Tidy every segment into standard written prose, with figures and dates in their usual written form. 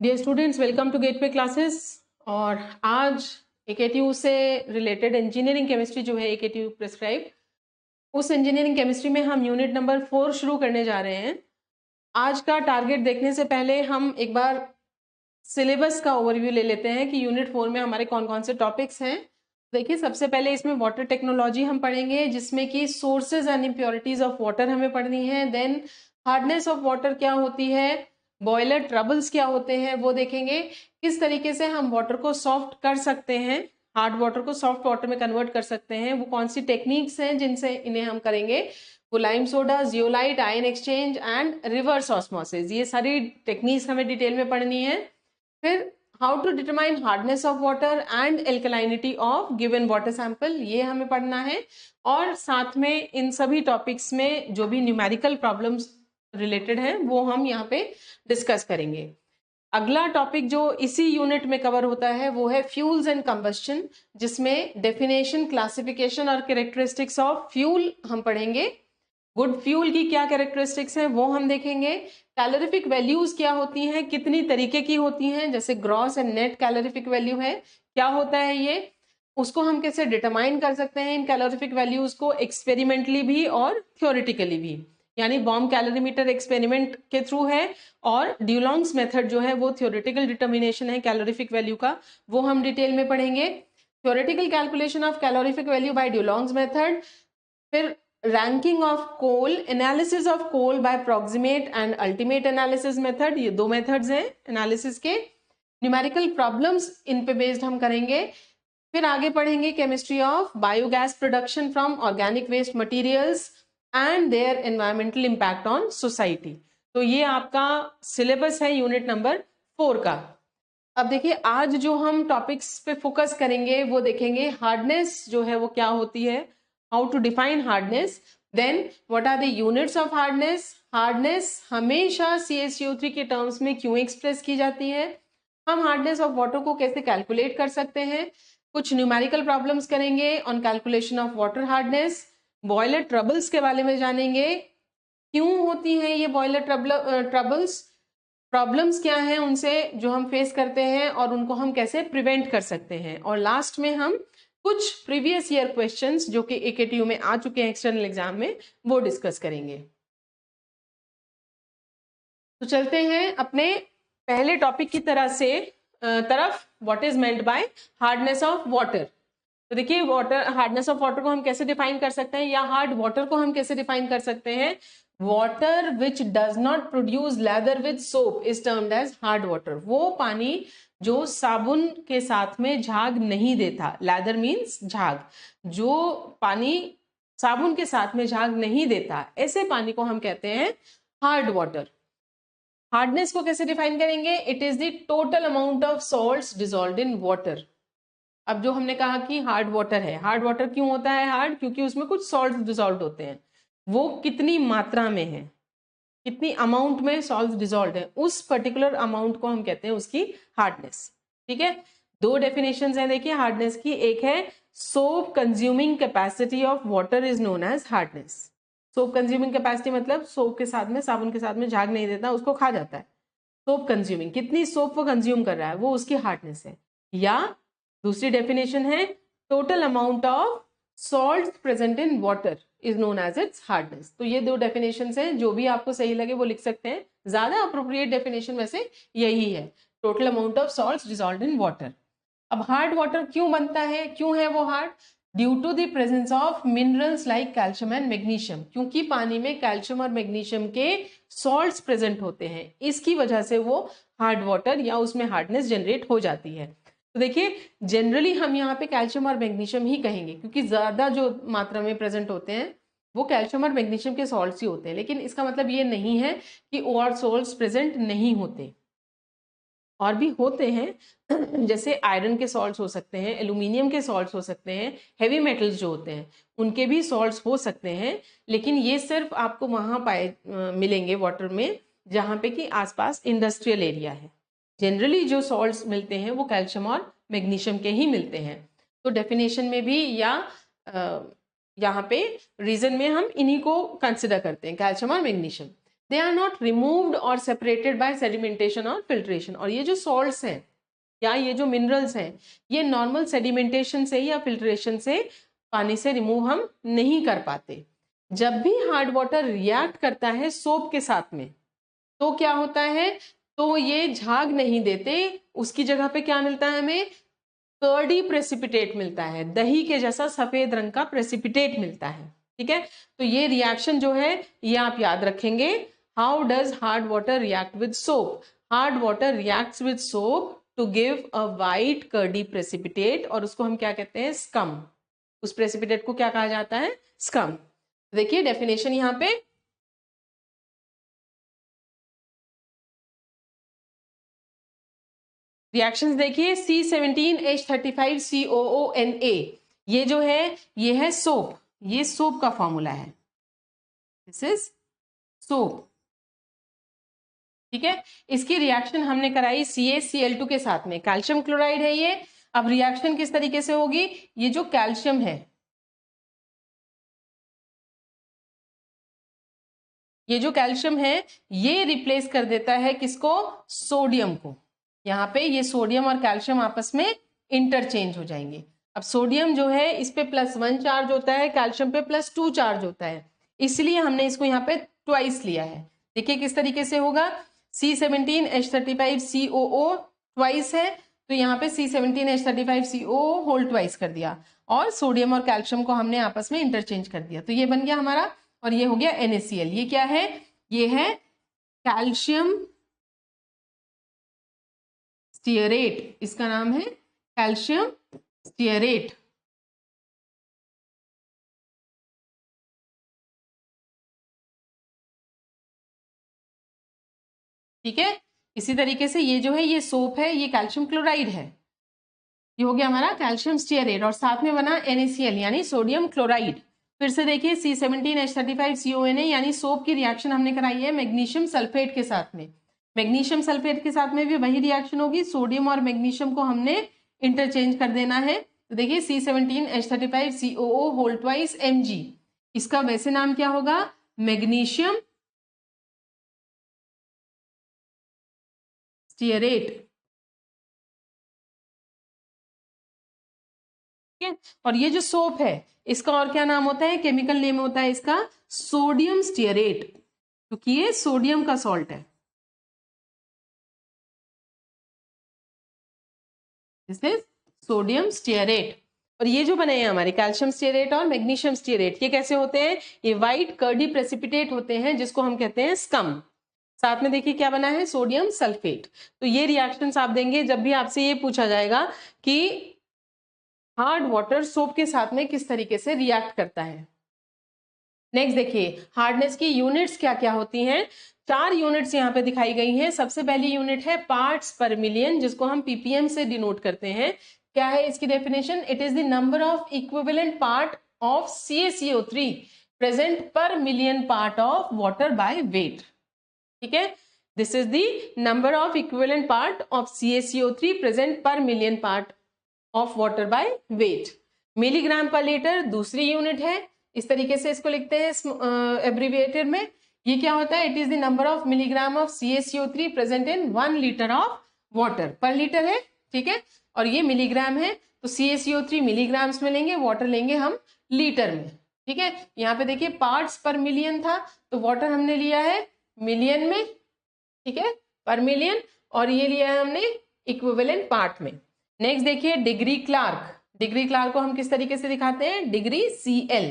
Dear students, welcome to Gateway Classes. और आज AKTU से रिलेटेड इंजीनियरिंग केमिस्ट्री जो है एकेटीयू प्रिस्क्राइब, उस इंजीनियरिंग केमिस्ट्री में हम यूनिट नंबर 4 शुरू करने जा रहे हैं। आज का टारगेट देखने से पहले हम एक बार सिलेबस का ओवरव्यू ले लेते हैं कि यूनिट 4 में हमारे कौन कौन से टॉपिक्स हैं। देखिए, सबसे पहले इसमें वाटर टेक्नोलॉजी हम पढ़ेंगे, जिसमें कि sources and impurities of water हमें पढ़नी है। देन हार्डनेस ऑफ वाटर क्या होती है, बॉयलर ट्रबल्स क्या होते हैं वो देखेंगे, किस तरीके से हम वाटर को सॉफ्ट कर सकते हैं, हार्ड वाटर को सॉफ्ट वाटर में कन्वर्ट कर सकते हैं, वो कौन सी टेक्निक्स हैं जिनसे इन्हें हम करेंगे। वो lime soda, zeolite, ion exchange and reverse osmosis, ये सारी टेक्निक्स हमें डिटेल में पढ़नी है। फिर how to determine hardness of water and alkalinity of given water sample, ये हमें पढ़ना है। और साथ में इन सभी टॉपिक्स में जो भी न्यूमेरिकल प्रॉब्लम्स रिलेटेड हैं वो हम यहाँ पे डिस्कस करेंगे। अगला टॉपिक जो इसी यूनिट में कवर होता है वो है फ्यूल्स एंड कंबस्शन, जिसमें डेफिनेशन, क्लासिफिकेशन और कैरेक्टरिस्टिक्स ऑफ फ्यूल हम पढ़ेंगे। गुड फ्यूल की क्या कैरेक्टरिस्टिक्स हैं वो हम देखेंगे। कैलोरीफिक वैल्यूज क्या होती हैं, कितनी तरीके की होती हैं, जैसे gross and net calorific value है, क्या होता है ये, उसको हम कैसे डिटरमाइन कर सकते हैं इन कैलोरीफिक वैल्यूज को, एक्सपेरिमेंटली भी और थ्योरेटिकली भी, यानी बॉम्ब कैलोरीमीटर एक्सपेरिमेंट के थ्रू है, और ड्यूलॉन्ग्स मेथड जो है वो थ्योरेटिकल डिटर्मिनेशन है कैलोरीफिक वैल्यू का, वो हम डिटेल में पढ़ेंगे। Theoretical calculation of calorific value by Dulong's method. फिर ranking of coal, analysis of coal by proximate and ultimate analysis method, ये दो मेथड्स हैं एनालिसिस के। न्यूमेरिकल प्रॉब्लम्स इन पे बेस्ड हम करेंगे। फिर आगे पढ़ेंगे chemistry of biogas production from organic waste materials and their environmental impact on society. तो ये आपका सिलेबस है यूनिट नंबर 4 का। अब देखिए, आज जो हम टॉपिक्स पे फोकस करेंगे वो देखेंगे हार्डनेस जो है वो क्या होती है, how to define hardness, then what are the units of hardness, hardness हमेशा CaCO3 के टर्म्स में क्यों एक्सप्रेस की जाती है, हम हार्डनेस ऑफ वाटर को कैसे कैलकुलेट कर सकते हैं, कुछ न्यूमेरिकल प्रॉब्लम्स करेंगे on calculation of water hardness, boiler troubles के बारे में जानेंगे, क्यों होती हैं ये बॉयलर ट्रबल्स, प्रॉब्लम्स क्या हैं उनसे जो हम फेस करते हैं और उनको हम कैसे प्रिवेंट कर सकते हैं, और लास्ट में हम कुछ प्रीवियस ईयर क्वेश्चंस जो कि एकेटीयू में आ चुके हैं एक्सटर्नल एग्जाम में, वो डिस्कस करेंगे। तो चलते हैं अपने पहले टॉपिक की तरफ, what is meant by hardness of water. तो देखिए, वाटर, हार्डनेस ऑफ वाटर को हम कैसे डिफाइन कर सकते हैं, या हार्ड वाटर को हम कैसे डिफाइन कर सकते हैं। Water which does not produce lather with soap is termed as hard water. वो पानी जो साबुन के साथ में झाग नहीं देता, लेदर मीन्स झाग, जो पानी साबुन के साथ में झाग नहीं देता, ऐसे पानी को हम कहते हैं हार्ड वाटर। हार्डनेस को कैसे डिफाइन करेंगे, it is the total amount of salts dissolved in water. अब जो हमने कहा कि हार्ड वाटर है, हार्ड वाटर क्यों होता है हार्ड, क्योंकि उसमें कुछ सॉल्ट डिसॉल्व होते हैं, वो कितनी मात्रा में है, कितनी अमाउंट में सॉल्ट डिसॉल्व है, उस पर्टिकुलर अमाउंट को हम कहते हैं उसकी हार्डनेस। ठीक है, दो डेफिनेशंस हैं देखिए हार्डनेस की, एक है soap consuming capacity of water is known as hardness. Soap consuming capacity मतलब सोप के साथ में, साबुन के साथ में झाग नहीं देता, उसको खा जाता है। सोप कंज्यूमिंग, कितनी सोप वो कंज्यूम कर रहा है, वो उसकी हार्डनेस है। या दूसरी डेफिनेशन है total amount of salt present in water is known as its hardness. तो ये दो डेफिनेशंस हैं, जो भी आपको सही लगे वो लिख सकते हैं, ज्यादा अप्रोप्रिएट डेफिनेशन वैसे यही है, total amount of salts dissolved in water. अब हार्ड वाटर क्यों बनता है, क्यों है वो hard, due to the presence of minerals like calcium and magnesium, क्योंकि पानी में कैल्शियम और मैग्नीशियम के सॉल्ट्स प्रेजेंट होते हैं, इसकी वजह से वो हार्ड वाटर या उसमें हार्डनेस जनरेट हो जाती है। तो देखिए, जनरली हम यहाँ पे कैल्शियम और मैग्नीशियम ही कहेंगे, क्योंकि ज्यादा जो मात्रा में प्रेजेंट होते हैं वो कैल्शियम और मैग्नीशियम के सॉल्ट्स ही होते हैं, लेकिन इसका मतलब ये नहीं है कि और सॉल्ट्स प्रेजेंट नहीं होते, और भी होते हैं जैसे आयरन के सॉल्ट्स हो सकते हैं, एल्यूमिनियम के सॉल्ट्स हो सकते हैं, हेवी मेटल्स जो होते हैं उनके भी सॉल्ट्स हो सकते हैं, लेकिन ये सिर्फ आपको वहाँ मिलेंगे वाटर में जहाँ पे कि आसपास इंडस्ट्रियल एरिया है। जनरली जो सॉल्ट्स मिलते हैं वो कैल्शियम और मैग्नीशियम के ही मिलते हैं। तो डेफिनेशन में भी या यहाँ पे रीजन में हम इन्हीं को कंसिडर करते हैं, कैल्शियम और magnesium. They are not removed और सेपरेटेड बाय सेडिमेंटेशन और फिल्ट्रेशन। और ये जो सॉल्ट्स हैं या ये जो मिनरल्स हैं, ये नॉर्मल सेडिमेंटेशन से या फिल्ट्रेशन से पानी से रिमूव हम नहीं कर पाते। जब भी हार्ड वाटर रिएक्ट करता है सोप के साथ में, तो क्या होता है, तो ये झाग नहीं देते, उसकी जगह पे क्या मिलता है हमें, कर्डी प्रेसिपिटेट मिलता है, दही के जैसा सफेद रंग का प्रेसिपिटेट मिलता है। ठीक है, तो ये रिएक्शन जो है ये आप याद रखेंगे। How does hard water react with soap? Hard water reacts with soap to give a white curdy precipitate, और उसको हम क्या कहते हैं, स्कम। उस प्रेसिपिटेट को क्या कहा जाता है, स्कम। देखिए डेफिनेशन यहाँ पे, रिएक्शंस देखिए, C17H35COONA, ये जो है ये है सोप, ये सोप का फॉर्मूला है, दिस इज सोप। ठीक है, इसकी रिएक्शन हमने कराई CaCl2 के साथ में, कैल्शियम क्लोराइड है ये। अब रिएक्शन किस तरीके से होगी, ये जो कैल्शियम है, ये जो कैल्शियम है ये रिप्लेस कर देता है किसको, सोडियम को। यहाँ पे ये सोडियम और कैल्शियम आपस में इंटरचेंज हो जाएंगे। अब सोडियम जो है इस पे +1 चार्ज होता है, कैल्शियम पे +2 चार्ज होता है, इसलिए हमने इसको यहाँ पे ट्वाइस लिया है। देखिए किस तरीके से होगा, C17H35COO ट्वाइस है, तो यहाँ पे C17H35CO होल ट्वाइस कर दिया, और सोडियम और कैल्शियम को हमने आपस में इंटरचेंज कर दिया, तो ये बन गया हमारा, और ये हो गया NaCl। ये क्या है, ये है कैल्शियम स्टीयरेट, इसका नाम है कैल्शियम स्टीयरेट। ठीक है, इसी तरीके से ये जो है ये सोप है, ये कैल्शियम क्लोराइड है, ये हो गया हमारा कैल्शियम स्टीयरेट, और साथ में बना NaCl यानी सोडियम क्लोराइड। फिर से देखिए C17H35CONA यानी सोप की रिएक्शन हमने कराई है मैग्नीशियम सल्फेट के साथ में। मैग्नीशियम सल्फेट के साथ में भी वही रिएक्शन होगी, सोडियम और मैग्नीशियम को हमने इंटरचेंज कर देना है। तो देखिए C17H35COO होल ट्वाइस Mg, इसका वैसे नाम क्या होगा, मैग्नीशियम स्टीयरेट। ठीक है, और ये जो सोप है इसका और क्या नाम होता है, केमिकल नेम होता है इसका सोडियम स्टीयरेट, क्योंकि ये सोडियम का सॉल्ट है। This is sodium stearate. और ये जो बने हैं हमारे कैल्शियम स्टीयरेट और मैग्नीशियम स्टीयरेट, ये कैसे होते हैं, ये व्हाइट कर्डी प्रेसिपिटेट होते हैं जिसको हम कहते हैं स्कम। साथ में देखिए क्या बना है, सोडियम सल्फेट। तो ये रिएक्शंस आप देंगे जब भी आपसे ये पूछा जाएगा कि हार्ड वाटर सोप के साथ में किस तरीके से रिएक्ट करता है। नेक्स्ट देखिए हार्डनेस की यूनिट्स क्या क्या होती हैं, 4 यूनिट्स यहाँ पे दिखाई गई हैं। सबसे पहली यूनिट है पार्ट्स पर मिलियन, जिसको हम ppm से डिनोट करते हैं। क्या है इसकी definition, it is the number of equivalent part of CaCO3 present per million part of water by weight. ठीक है, this is the number of equivalent part of CaCO3 present per million part of water by weight. Milligram per litre दूसरी unit है, इस तरीके से इसको लिखते हैं एब्रीविएटेड में। ये क्या होता है, it is the number of milligram of CaCO3 present in 1 litre of water, पर लीटर है। ठीक है, और ये मिलीग्राम है, तो CaCO3 मिलीग्राम्स में लेंगे, वाटर लेंगे हम लीटर में। ठीक है, यहाँ पे देखिए पार्ट्स पर मिलियन था, तो वाटर हमने लिया है मिलियन में, ठीक है, पर मिलियन, और ये लिया है हमने इक्विवेलेंट पार्ट में। नेक्स्ट देखिए डिग्री क्लार्क, डिग्री क्लार्क को हम किस तरीके से दिखाते हैं, degree CL,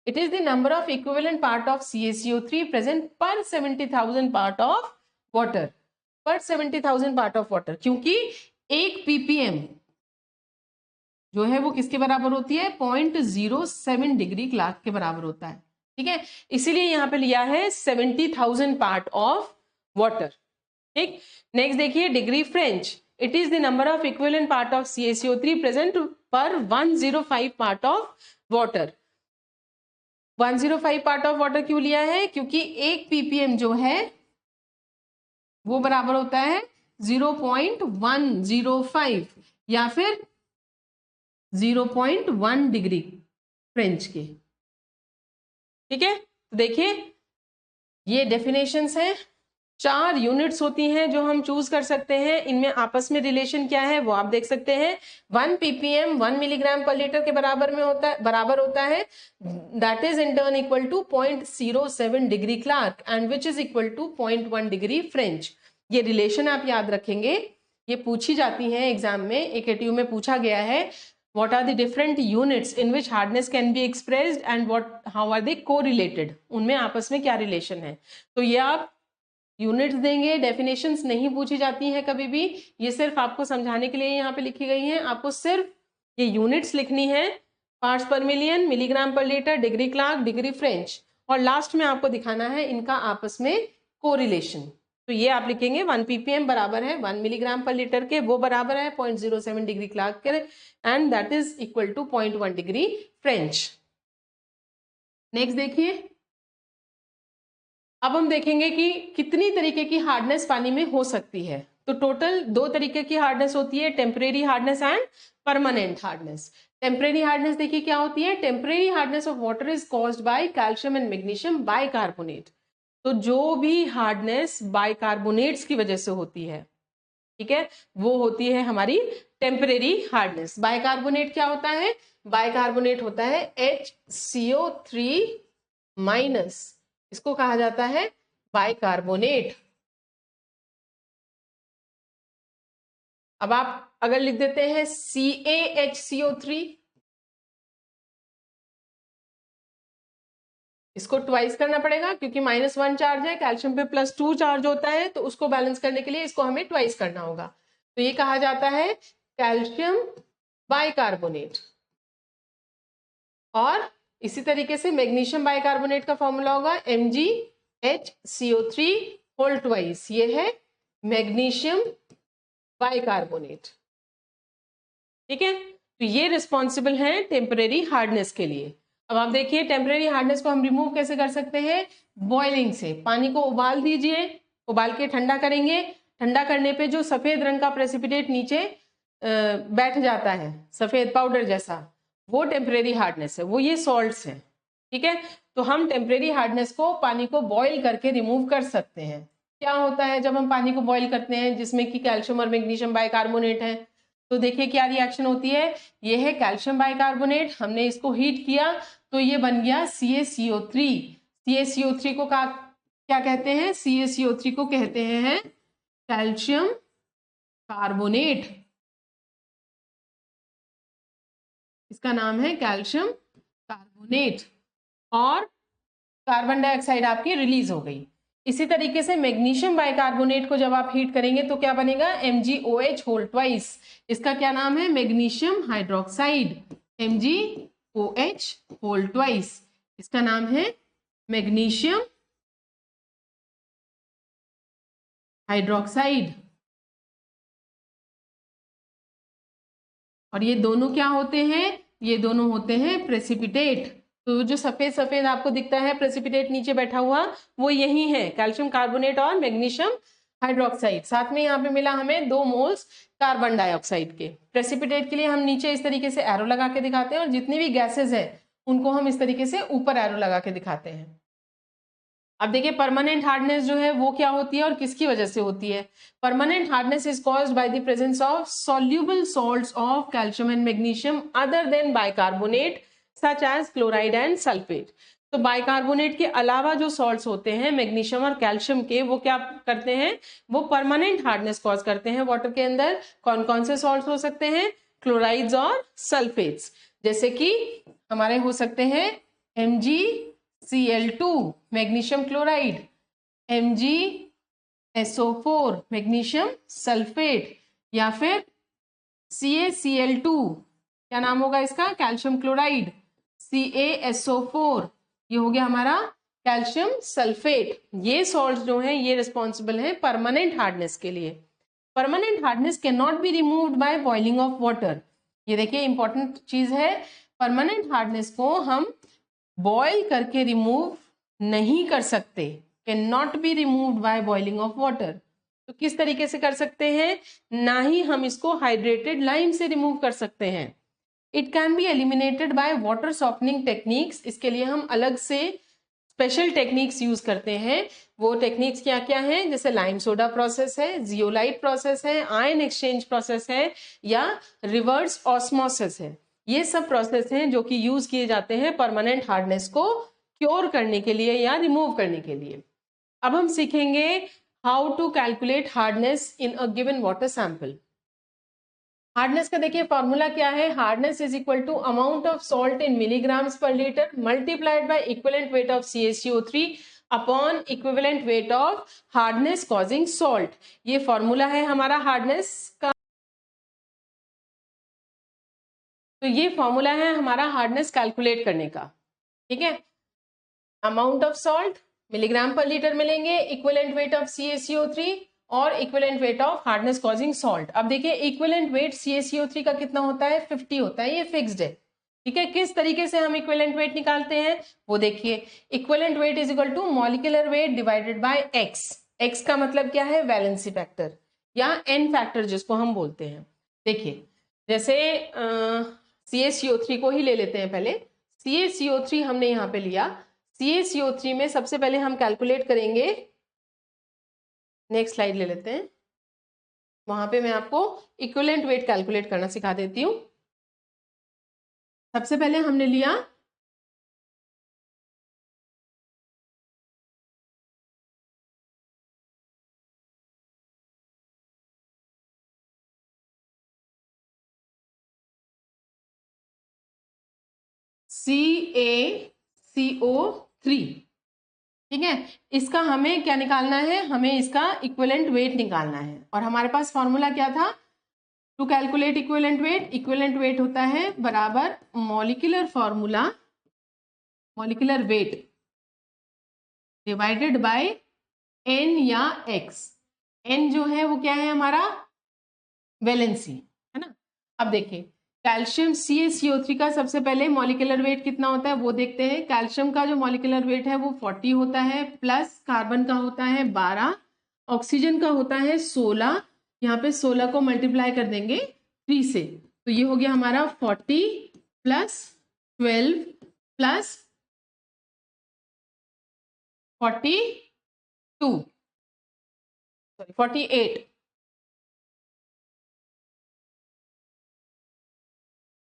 it is the number of equivalent part of CaCO3 present पर 70,000 पार्ट ऑफ वाटर, पर 70,000 पार्ट ऑफ वाटर, क्योंकि 1 ppm जो है वो किसके बराबर होती है, 0.07 डिग्री क्लार्क के बराबर होता है। ठीक है, इसीलिए यहाँ पे लिया है 70,000 पार्ट ऑफ वाटर। ठीक, नेक्स्ट देखिए degree French, it is the number of equivalent part of CaCO3 present पर 105 part of water. 105 part of water क्यों लिया है, क्योंकि 1 ppm जो है वो बराबर होता है 0.105 या फिर 0.1 डिग्री फ्रेंच के। ठीक है, तो देखिए ये डेफिनेशंस हैं। 4 यूनिट्स होती हैं जो हम चूज कर सकते हैं। इनमें आपस में रिलेशन क्या है वो आप देख सकते हैं। 1 ppm 1 मिलीग्राम पर लीटर के बराबर होता है। That is in turn equal to 0.07 degree Clark and which is equal to 0.1 degree French. ये रिलेशन आप याद रखेंगे, ये पूछी जाती हैं एग्जाम में। AKTU में पूछा गया है what are the different units in which hardness can be expressed and how are they correlated, उनमें आपस में क्या रिलेशन है। तो ये आप यूनिट्स देंगे, डेफिनेशंस नहीं पूछी जाती हैं कभी भी। ये सिर्फ आपको समझाने के लिए यहाँ पे लिखी गई हैं। आपको सिर्फ ये यूनिट्स लिखनी है, parts per million, milligram per litre, degree Clark, degree French, और लास्ट में आपको दिखाना है इनका आपस में कोरिलेशन। तो ये आप लिखेंगे 1 ppm बराबर है 1 मिलीग्राम पर लीटर के, वो बराबर है 0.07 डिग्री क्लार्क के, and that is equal to 0.1 degree French. Next देखिए, अब हम देखेंगे कि कितनी तरीके की हार्डनेस पानी में हो सकती है। तो टोटल 2 तरीके की हार्डनेस होती है, temporary hardness and permanent hardness. Temporary hardness देखिए क्या होती है। Temporary hardness of water is caused by calcium and magnesium bicarbonate. तो जो भी हार्डनेस बाइकार्बोनेट्स की वजह से होती है, ठीक है, वो होती है हमारी टेम्परेरी हार्डनेस। बाइकार्बोनेट क्या होता है? बाइकार्बोनेट होता है HCO3 माइनस, इसको कहा जाता है बाइकार्बोनेट। अब आप अगर लिख देते हैं CaHCO3, इसको ट्वाइस करना पड़ेगा क्योंकि -1 चार्ज है, कैल्शियम पे +2 चार्ज होता है, तो उसको बैलेंस करने के लिए इसको हमें ट्वाइस करना होगा। तो ये कहा जाता है कैल्शियम बाइकार्बोनेट। और इसी तरीके से मैग्नीशियम बाइकार्बोनेट का फॉर्मूला होगा MgHCO3 होल ट्वाइस, ये है मैग्नीशियम बाइकार्बोनेट। ठीक है, तो ये रिस्पॉन्सिबल है टेम्परेरी हार्डनेस के लिए। अब आप देखिए टेम्परेरी हार्डनेस को हम रिमूव कैसे कर सकते हैं? बॉइलिंग से। पानी को उबाल दीजिए, उबाल के ठंडा करेंगे। ठंडा करने पे जो सफेद रंग का प्रेसिपिटेट नीचे बैठ जाता है, सफेद पाउडर जैसा, वो टेम्परेरी हार्डनेस है, वो ये सॉल्ट्स हैं। ठीक है, तो हम टेम्परेरी हार्डनेस को पानी को बॉईल करके रिमूव कर सकते हैं। क्या होता है जब हम पानी को बॉईल करते हैं जिसमें कि कैल्शियम और मैग्नीशियम बाइकार्बोनेट है? तो देखिए क्या रिएक्शन होती है। ये है कैल्शियम बाइकार्बोनेट, हमने इसको हीट किया तो ये बन गया CaCO3। CaCO3 को क्या कहते हैं? CaCO3 को कहते हैं कैल्शियम कार्बोनेट। इसका नाम है कैल्शियम कार्बोनेट। और कार्बन डाइऑक्साइड आपकी रिलीज हो गई। इसी तरीके से मैग्नीशियम बाइकार्बोनेट को जब आप हीट करेंगे तो क्या बनेगा? MgOH whole twice. इसका क्या नाम है? Magnesium hydroxide. MgOH whole twice, इसका नाम है मैग्नीशियम हाइड्रोक्साइड। और ये दोनों क्या होते हैं? ये दोनों होते हैं प्रेसिपिटेट। तो जो सफेद सफेद आपको दिखता है प्रेसिपिटेट नीचे बैठा हुआ, वो यही है कैल्शियम कार्बोनेट और मैग्नीशियम हाइड्रोक्साइड। साथ में यहाँ पे मिला हमें 2 मोल्स कार्बन डाइऑक्साइड के। प्रेसिपिटेट के लिए हम नीचे इस तरीके से एरो लगा के दिखाते हैं, और जितनी भी गैसेज है उनको हम इस तरीके से ऊपर एरो लगा के दिखाते हैं। अब देखिए परमानेंट हार्डनेस जो है वो क्या होती है और किसकी वजह से होती है? Permanent hardness is caused by the presence of soluble salts of calcium and magnesium other than bicarbonate such as chloride and sulphate. तो बाइकार्बोनेट के अलावा जो सॉल्ट्स होते हैं मैग्नीशियम और कैल्शियम के, वो क्या करते हैं? वो परमानेंट हार्डनेस कॉज करते हैं वाटर के अंदर। कौन कौन से सॉल्ट्स हो सकते हैं? क्लोराइड्स और सल्फेट्स। जैसे कि हमारे हो सकते हैं MgCl2 magnesium chloride, MgSO4 magnesium sulphate, या फिर CaCl2, क्या नाम होगा इसका? Calcium chloride. CaSO4 ये हो गया हमारा कैल्शियम सल्फेट। ये सॉल्ट्स जो हैं ये रिस्पॉन्सिबल हैं परमानेंट हार्डनेस के लिए। Permanent hardness can not be removed by boiling of water. ये देखिए इंपॉर्टेंट चीज है, परमानेंट हार्डनेस को हम बॉयल करके रिमूव नहीं कर सकते। Can not be removed by boiling of water. तो किस तरीके से कर सकते हैं? ना ही हम इसको हाइड्रेटेड लाइम से रिमूव कर सकते हैं। It can be eliminated by water softening techniques. इसके लिए हम अलग से स्पेशल टेक्निक्स यूज करते हैं। वो टेक्निक्स क्या क्या हैं, जैसे लाइम सोडा प्रोसेस है, जियोलाइट प्रोसेस है, आयन एक्सचेंज प्रोसेस है, या रिवर्स ऑस्मोसिस है। ये सब प्रोसेस हैं जो कि यूज किए जाते हैं परमानेंट हार्डनेस को क्योर करने के लिए या रिमूव करने के लिए। अब हम सीखेंगे how to calculate hardness in a given water sample. Hardness का देखिए फॉर्मूला क्या है, hardness is equal to amount of salt in milligrams per litre multiplied by equivalent weight of CaCO3 upon equivalent weight of hardness causing salt. ये formula है हमारा hardness का। तो ये फॉर्मूला है हमारा हार्डनेस कैलकुलेट करने का, ठीक है। Amount of salt milligram per litre मिलेंगे, इक्विवेलेंट वेट ऑफ CaCO3 और equivalent weight of hardness causing salt. अब देखिए इक्विवेलेंट वेट CaCO3 का कितना होता है, 50 होता है, ये फिक्स्ड है, ठीक है। किस तरीके से हम इक्विवेलेंट वेट निकालते हैं वो देखिए, equivalent weight is equal to molecular weight divided by X. X का मतलब क्या है, वैलेंसी फैक्टर या एन फैक्टर जिसको हम बोलते हैं। देखिए जैसे CaCO3 को ही ले लेते हैं पहले। CaCO3 हमने यहाँ पे लिया, CaCO3 में सबसे पहले हम कैलकुलेट करेंगे, नेक्स्ट स्लाइड ले लेते हैं, वहां पे मैं आपको इक्विवेलेंट वेट कैलकुलेट करना सिखा देती हूँ। सबसे पहले हमने लिया CaCO3, ठीक है। इसका हमें क्या निकालना है, हमें इसका इक्विवेलेंट वेट निकालना है। और हमारे पास फॉर्मूला क्या था to calculate equivalent weight, equivalent weight होता है बराबर molecular formula, molecular weight divided by N या एक्स। एन जो है वो क्या है हमारा, वैलेंसी, है ना। अब देखिए कैल्शियम CaCO3 का सबसे पहले मॉलिक्यूलर वेट कितना होता है वो देखते हैं। कैल्शियम का जो मॉलिक्यूलर वेट है वो 40 होता है, प्लस कार्बन का होता है 12, ऑक्सीजन का होता है 16। यहाँ पे 16 को मल्टीप्लाई कर देंगे 3 से, तो ये हो गया हमारा 40 प्लस 12 प्लस 42, सॉरी 48,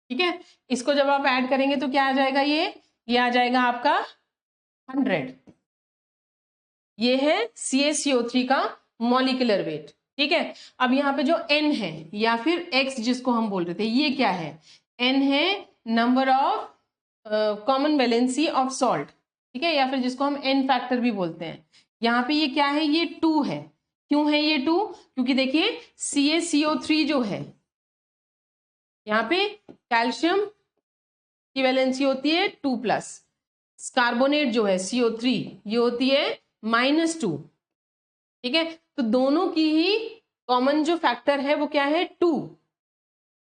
ठीक है। इसको जब आप ऐड करेंगे तो क्या आ जाएगा, ये आ जाएगा आपका 100। ये है CaCO3 का मॉलिक्यूलर वेट, ठीक है। अब यहाँ पे जो N है या फिर X जिसको हम बोल रहे थे, ये क्या है, N है number of common valency of salt, ठीक है, या फिर जिसको हम N फैक्टर भी बोलते हैं। यहाँ पे ये क्या है, ये 2 है। क्यों है ये 2, क्योंकि देखिए CaCO3 जो है, यहाँ पे कैल्शियम की वैलेंसी होती है 2+, कार्बोनेट जो है CO3 ये होती है -2, ठीक है। तो दोनों की ही कॉमन जो फैक्टर है वो क्या है, 2।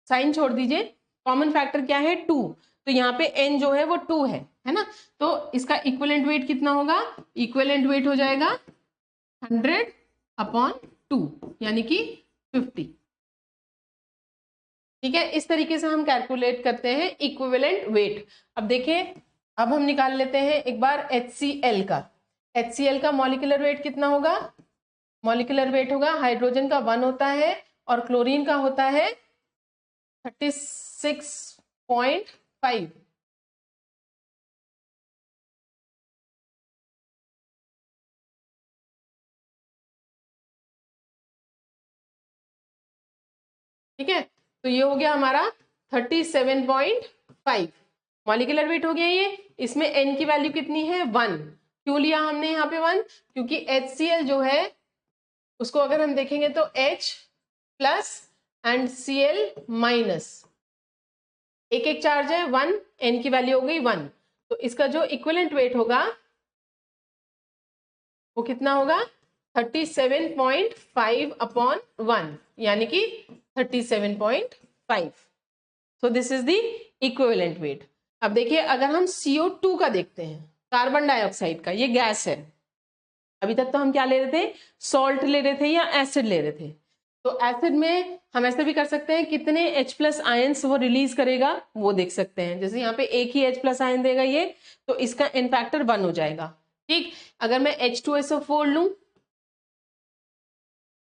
साइन छोड़ दीजिए, कॉमन फैक्टर क्या है, 2। तो यहाँ पे N जो है वो 2 है ना। तो इसका इक्विवेलेंट वेट कितना होगा, इक्विवेलेंट वेट हो जाएगा 100/2 यानी कि 50, ठीक है। इस तरीके से हम कैलकुलेट करते हैं इक्विवेलेंट वेट। अब देखिए, अब हम निकाल लेते हैं एक बार HCl का। HCl का मॉलिक्यूलर वेट कितना होगा, मॉलिक्यूलर वेट होगा, हाइड्रोजन का 1 होता है और क्लोरीन का होता है 36.5, ठीक है। तो ये हो गया हमारा 37.5 मॉलिक्यूलर वेट हो गया ये। इसमें N की वैल्यू कितनी है, 1। क्यों लिया हमने यहाँ पे 1, क्योंकि HCl जो है उसको अगर हम देखेंगे तो H प्लस एंड Cl-, एक एक चार्ज है 1, N की वैल्यू हो गई 1। तो इसका जो इक्विवेलेंट वेट होगा वो कितना होगा, 37.5/1 यानी कि 37.5। So this is the equivalent weight. अब देखिए अगर हम CO2 का देखते हैं, कार्बन डाइऑक्साइड का, ये गैस है। अभी तक तो हम क्या ले रहे थे, सॉल्ट ले रहे थे या एसिड ले रहे थे। तो एसिड में हम ऐसे भी कर सकते हैं, कितने H+ आयंस वो रिलीज करेगा वो देख सकते हैं। जैसे यहाँ पे एक ही H+ आयन देगा ये, तो इसका N फैक्टर 1 हो जाएगा। ठीक, अगर मैं H2SO4 लूं,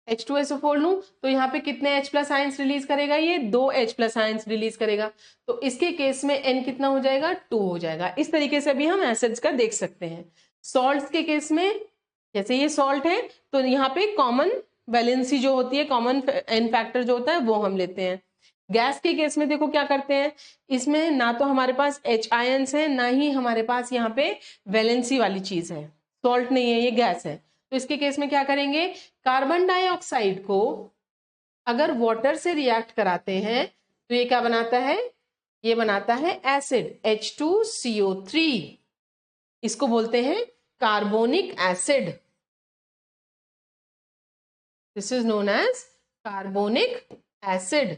H2SO4 लूं तो यहाँ पे कितने H प्लस आयंस रिलीज करेगा, ये 2 H प्लस आयंस रिलीज करेगा। तो इसके केस में N कितना हो जाएगा, 2 हो जाएगा। इस तरीके से भी हम एसिड्स का देख सकते हैं। सॉल्ट्स के केस में जैसे ये सॉल्ट है तो यहाँ पे कॉमन वैलेंसी जो होती है, कॉमन N फैक्टर जो होता है वो हम लेते हैं। गैस के केस में देखो क्या करते हैं, इसमें ना तो हमारे पास H आयंस है, ना ही हमारे पास यहाँ पे वैलेंसी वाली चीज है, सॉल्ट नहीं है, ये गैस है। तो इसके केस में क्या करेंगे, कार्बन डाइऑक्साइड को अगर वाटर से रिएक्ट कराते हैं तो ये क्या बनाता है, ये बनाता है एसिड H2CO3, इसको बोलते हैं carbonic acid. This is known as carbonic acid.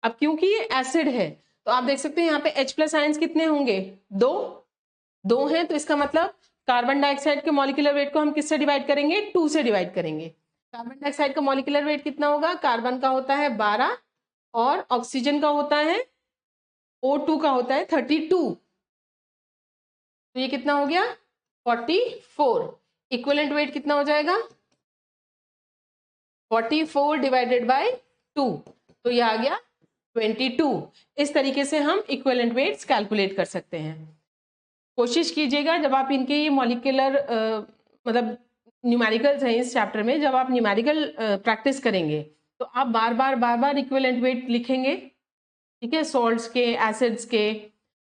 अब क्योंकि ये एसिड है तो आप देख सकते हैं यहाँ पे H प्लस आयंस कितने होंगे, 2 हैं। तो इसका मतलब कार्बन डाइऑक्साइड के मॉलिक्यूलर वेट को हम किससे डिवाइड करेंगे, 2 से डिवाइड करेंगे। कार्बन डाइऑक्साइड का मॉलिक्यूलर वेट कितना होगा, कार्बन का होता है 12 और ऑक्सीजन का होता है, O2 का होता है 32। तो ये कितना हो गया, 44। इक्विवेलेंट वेट कितना हो जाएगा, 44 डिवाइडेड बाय 2, तो ये आ गया 22। इस तरीके से हम इक्विवेलेंट वेट्स कैलकुलेट कर सकते हैं। कोशिश कीजिएगा जब आप इनके ये मॉलिक्यूलर मतलब न्यूमेरिकल्स हैं इस चैप्टर में, जब आप न्यूमेरिकल प्रैक्टिस करेंगे तो आप बार बार इक्विवेलेंट वेट लिखेंगे, ठीक है, सॉल्ट्स के, एसिड्स के,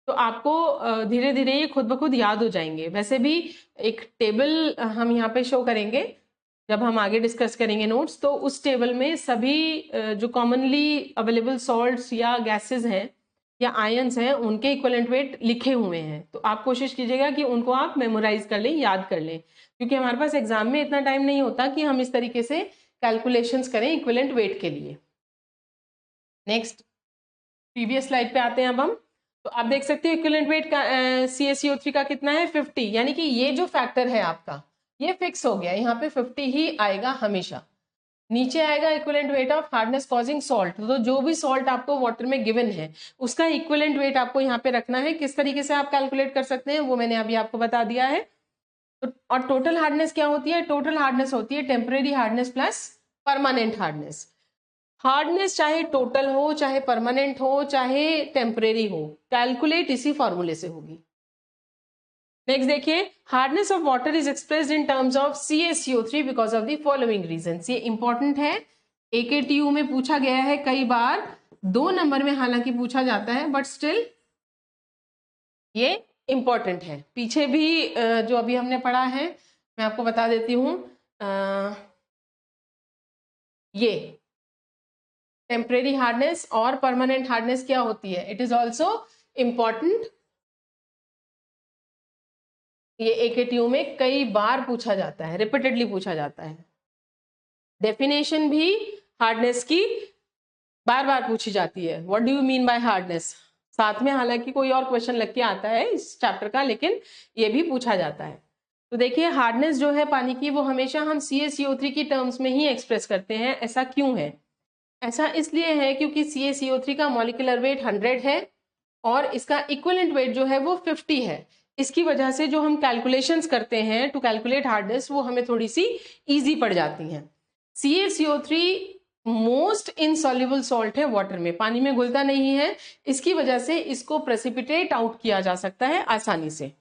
तो आपको धीरे धीरे ये खुद ब खुद याद हो जाएंगे। वैसे भी एक टेबल हम यहाँ पे शो करेंगे जब हम आगे डिस्कस करेंगे नोट्स, तो उस टेबल में सभी जो कॉमनली अवेलेबल सॉल्ट्स या गैसेस हैं या आयंस हैं उनके इक्विवेलेंट वेट लिखे हुए हैं। तो आप कोशिश कीजिएगा कि उनको आप मेमोराइज कर लें, याद कर लें, क्योंकि हमारे पास एग्जाम में इतना टाइम नहीं होता कि हम इस तरीके से कैलकुलेशंस करें इक्विवेलेंट वेट के लिए। नेक्स्ट प्रीवियस स्लाइड पे आते हैं अब हम। तो आप देख सकते हैं इक्विवेलेंट वेट का CaCO3 का कितना है, 50, यानी कि ये जो फैक्टर है आपका ये फिक्स हो गया, यहाँ पे 50 ही आएगा हमेशा। नीचे आएगा equivalent weight of hardness causing salt, तो जो भी सॉल्ट आपको वाटर में गिवन है उसका इक्विवेलेंट वेट आपको यहाँ पे रखना है। किस तरीके से आप कैलकुलेट कर सकते हैं वो मैंने अभी आपको बता दिया है। तो और टोटल हार्डनेस क्या होती है, टोटल हार्डनेस होती है temporary hardness plus permanent hardness. Hardness चाहे टोटल हो, चाहे परमानेंट हो, चाहे टेम्परेरी हो, कैलकुलेट इसी फॉर्मूले से होगी। नेक्स्ट देखिए, hardness of water is expressed in terms of CaCO3 because of the following reasons. ये इंपॉर्टेंट है, AKTU में पूछा गया है कई बार, 2 नंबर में हालांकि पूछा जाता है, बट स्टिल ये इंपॉर्टेंट है। पीछे भी जो अभी हमने पढ़ा है मैं आपको बता देती हूँ, ये टेम्परेरी हार्डनेस और परमानेंट हार्डनेस क्या होती है, इट इज ऑल्सो इम्पॉर्टेंट। ये AKTU में कई बार पूछा जाता है, रिपीटेडली पूछा जाता है। डेफिनेशन भी हार्डनेस की बार बार पूछी जाती है, what do you mean by hardness. साथ में हालांकि कोई और क्वेश्चन लग के आता है इस चैप्टर का, लेकिन ये भी पूछा जाता है। तो देखिए हार्डनेस जो है पानी की वो हमेशा हम CaCO3 की टर्म्स में ही एक्सप्रेस करते हैं। ऐसा क्यों है, ऐसा इसलिए है क्योंकि CaCO3 का मॉलिक्यूलर वेट 100 है और इसका इक्विवेलेंट वेट जो है वो 50 है। इसकी वजह से जो हम कैलकुलेशंस करते हैं टू कैलकुलेट हार्डनेस वो हमें थोड़ी सी इजी पड़ जाती हैं। CaCO3 मोस्ट इनसॉल्युबल सॉल्ट है वाटर में, पानी में घुलता नहीं है, इसकी वजह से इसको प्रेसिपिटेट आउट किया जा सकता है आसानी से।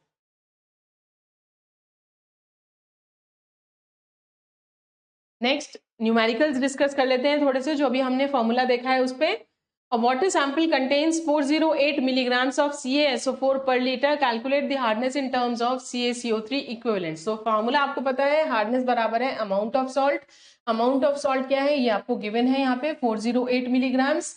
नेक्स्ट न्यूमेरिकल्स डिस्कस कर लेते हैं थोड़े से, जो अभी हमने फॉर्मूला देखा है उस पे। A water sample contains 408 milligrams of CaSO4 per liter. Calculate the hardness in terms of CaCO3 equivalent. So formula आपको पता है, हार्डनेस बराबर है amount of salt. Amount of salt क्या है, ये आपको गिवन है यहाँ पे 408 milligrams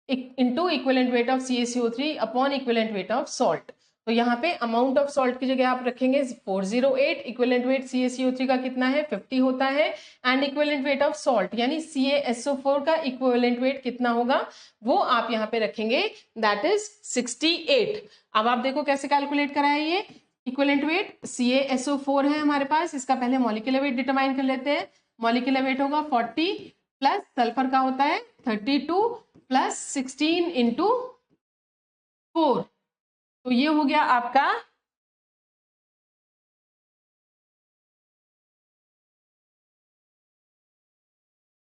into equivalent weight of CaCO3 upon equivalent weight of salt. तो यहाँ पे अमाउंट ऑफ सॉल्ट की जगह आप रखेंगे 408, इक्विवेलेंट वेट CaCO3 का कितना है 50 होता है, and equivalent weight of salt यानी CaSO4 का इक्विवेलेंट वेट कितना होगा वो आप यहाँ पे रखेंगे, दैट इज 68। अब आप देखो कैसे कैलकुलेट करा है ये इक्विवेलेंट वेट। CaSO4 है हमारे पास, इसका पहले मॉलिक्यूलर वेट डिटरमाइन कर लेते हैं। मॉलिक्यूलर वेट होगा 40 प्लस सल्फर का होता है 32 प्लस 16 इंटू 4, तो ये हो गया आपका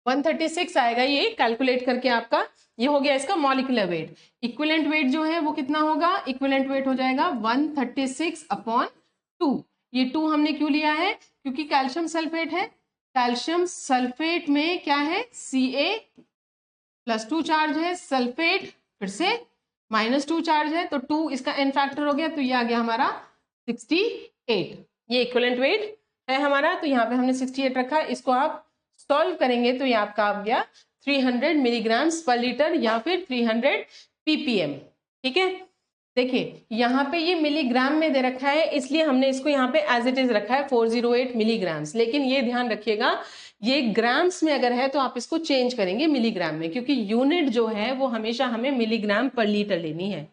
136 आएगा, ये कैलकुलेट करके आपका ये हो गया इसका मॉलिक्यूलर वेट। इक्विवेलेंट वेट जो है वो कितना होगा, इक्विवेलेंट वेट हो जाएगा 136/2। ये 2 हमने क्यों लिया है, क्योंकि कैल्शियम सल्फेट है, कैल्शियम सल्फेट में क्या है Ca+2 चार्ज है, सल्फेट फिर से -2 चार्ज है, तो 2 इसका n फैक्टर हो गया, तो ये आ गया हमारा 68। ये इक्विवेलेंट वेट है हमारा, तो यहाँ पे हमने 68 रखा है। इसको आप सॉल्व करेंगे तो ये आपका आ गया 300 मिलीग्राम्स पर लीटर या फिर 300 ppm। ठीक है, देखिए यहाँ पे ये मिलीग्राम में दे रखा है, इसलिए हमने इसको यहाँ पे एज इट इज रखा है 408 मिलीग्राम्स। लेकिन ये ध्यान रखिएगा, ये ग्राम्स में अगर है तो आप इसको चेंज करेंगे मिलीग्राम में, क्योंकि यूनिट जो है वो हमेशा हमें मिलीग्राम पर लीटर लेनी है।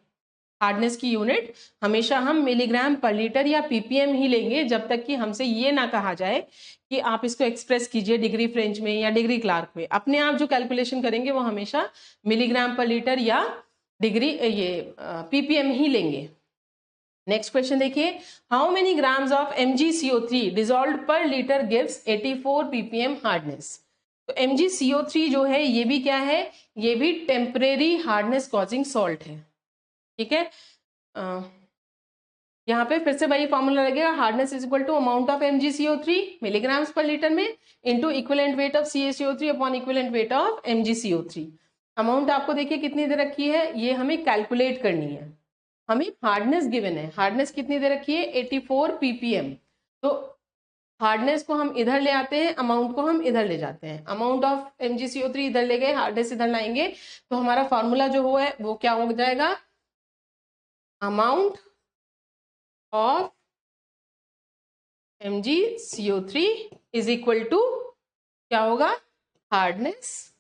हार्डनेस की यूनिट हमेशा हम मिलीग्राम पर लीटर या ppm ही लेंगे, जब तक कि हमसे ये ना कहा जाए कि आप इसको एक्सप्रेस कीजिए डिग्री फ्रेंच में या डिग्री क्लार्क में। अपने आप जो कैलकुलेशन करेंगे वो हमेशा मिलीग्राम पर लीटर या डिग्री ये ppm ही लेंगे। नेक्स्ट क्वेश्चन देखिए, how many grams of MgCO3 dissolved पर लीटर गिव्स 84 ppm हार्डनेस। तो MgCO3 जो है ये भी क्या है, ये भी टेम्परेरी हार्डनेस कॉजिंग सॉल्ट है। ठीक है, यहाँ पे फिर से वही फॉर्मूला लगेगा, hardness is equal to amount of MgCO3 milligrams per litre में into equivalent weight of CaCO3 upon equivalent weight of MgCO3। Amount आपको देखिए कितनी दे रखी है, ये हमें कैलकुलेट करनी है। हमें हार्डनेस गिवन है, हार्डनेस कितनी दे रखी है 84 ppm। तो हार्डनेस को हम इधर ले आते हैं, अमाउंट को हम इधर ले जाते हैं। अमाउंट ऑफ MgCO3 इधर ले गए, हार्डनेस इधर लाएंगे, तो हमारा फॉर्मूला जो हो है वो क्या हो जाएगा, amount of MgCO3 is equal to क्या होगा, hardness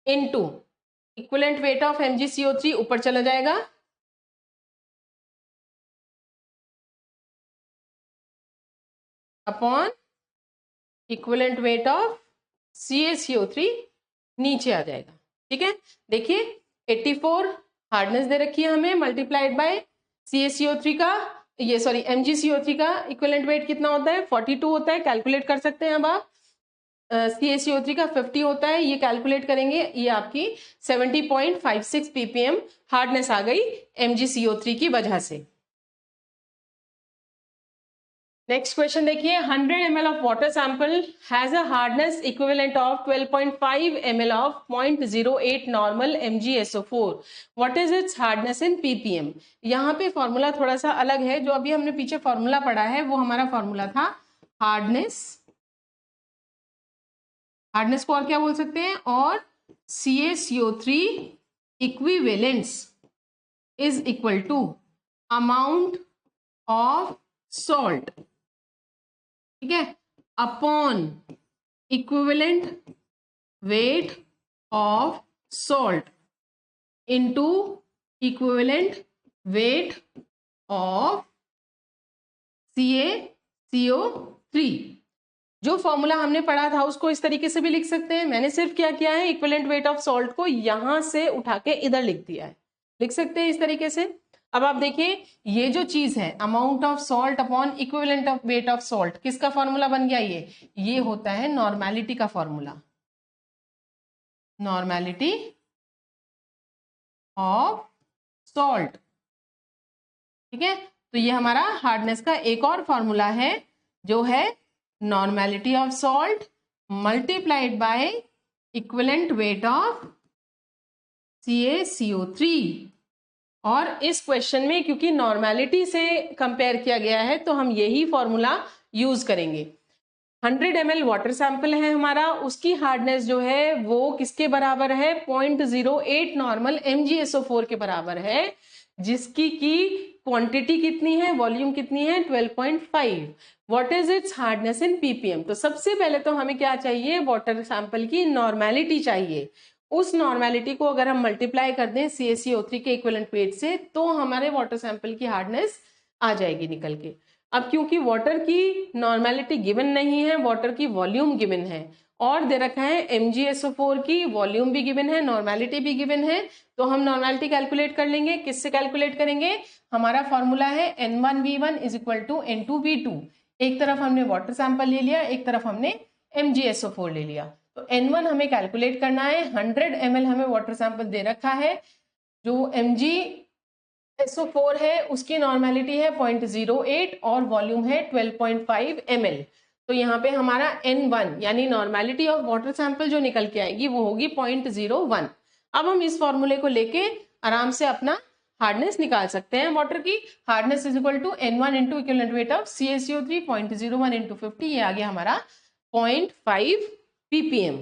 into equivalent weight of MgCO3 ऊपर चला जाएगा upon equivalent weight of CaCO3 नीचे आ जाएगा। ठीक है, देखिए 84 हार्डनेस दे रखी है हमें, मल्टीप्लाइड बाय CaCO3 का ये सॉरी MgCO3 का इक्विवेलेंट वेट कितना होता है 42 होता है, कैलकुलेट कर सकते हैं अब आप। CaCO3 का 50 होता है, ये कैलकुलेट करेंगे, ये आपकी 70.56 ppm हार्डनेस आ गई MgCO3 की वजह से। नेक्स्ट क्वेश्चन देखिए, 100 ml of water sample has a hardness equivalent of 12.5 ml of 0.08 normal MgSO4, what is it's hardness in ppm। यहाँ पे फॉर्मूला थोड़ा सा अलग है, जो अभी हमने पीछे फॉर्मूला पढ़ा है वो हमारा फॉर्मूला था हार्डनेस, हार्डनेस को और क्या बोल सकते हैं, और CaCO3 equivalents is equal to amount of salt, ठीक है, upon equivalent weight of salt into equivalent weight of CaCO3। जो फॉर्मूला हमने पढ़ा था उसको इस तरीके से भी लिख सकते हैं, मैंने सिर्फ क्या किया है इक्विवेलेंट वेट ऑफ सॉल्ट को यहां से उठा के इधर लिख दिया है, लिख सकते हैं इस तरीके से। अब आप देखिए ये जो चीज है amount of salt upon equivalent of weight of salt, किसका फॉर्मूला बन गया, ये होता है नॉर्मेलिटी का फॉर्मूला, नॉर्मेलिटी ऑफ सॉल्ट। ठीक है, तो ये हमारा हार्डनेस का एक और फॉर्मूला है जो है normality of salt multiplied by equivalent weight of CaCO3। और इस क्वेश्चन में क्योंकि नॉर्मेलिटी से कंपेयर किया गया है तो हम यही फॉर्मूला यूज करेंगे। 100 ml वाटर सैंपल है हमारा, उसकी हार्डनेस जो है वो किसके बराबर है 0.08 नॉर्मल MgSO4 के बराबर है, जिसकी की क्वांटिटी कितनी है, वॉल्यूम कितनी है 12.5। What is it's hardness in ppm। तो सबसे पहले तो हमें क्या चाहिए, वाटर सैंपल की नॉर्मेलिटी चाहिए। उस नॉर्मेलिटी को अगर हम मल्टीप्लाई कर दें CaCO3 के इक्विवेलेंट वेट से तो हमारे वाटर सैंपल की हार्डनेस आ जाएगी निकल के। अब क्योंकि वाटर की नॉर्मेलिटी गिवन नहीं है, वाटर की वॉल्यूम गिवन है और दे रखा है MgSO4 की वॉल्यूम भी गिवन है, नॉर्मेलिटी भी गिवन है, तो हम नॉर्मेलिटी कैलकुलेट कर लेंगे। किससे कैलकुलेट करेंगे? हमारा फॉर्मूला है N1V1 is equal to N2V2। एक तरफ हमने वाटर सैंपल ले लिया, एक तरफ हमने MgSO4 ले लिया। तो N1 हमें कैलकुलेट करना है, 100 ml हमें वाटर सैंपल दे रखा है, जो MgSO4 है उसकी नॉर्मेलिटी है 0.08 और वॉल्यूम है 12.5 ml। तो यहाँ पे हमारा N1 यानी नॉर्मेलिटी ऑफ वाटर सैंपल जो निकल के आएगी वो होगी 0.01। अब हम इस फॉर्मूले को लेके आराम से अपना हार्डनेस निकाल सकते हैं। वाटर की hardness is equal to N1 into equivalent weight of CaCO3 0.01 into 50, ये आ गया हमारा 0.5 ppm।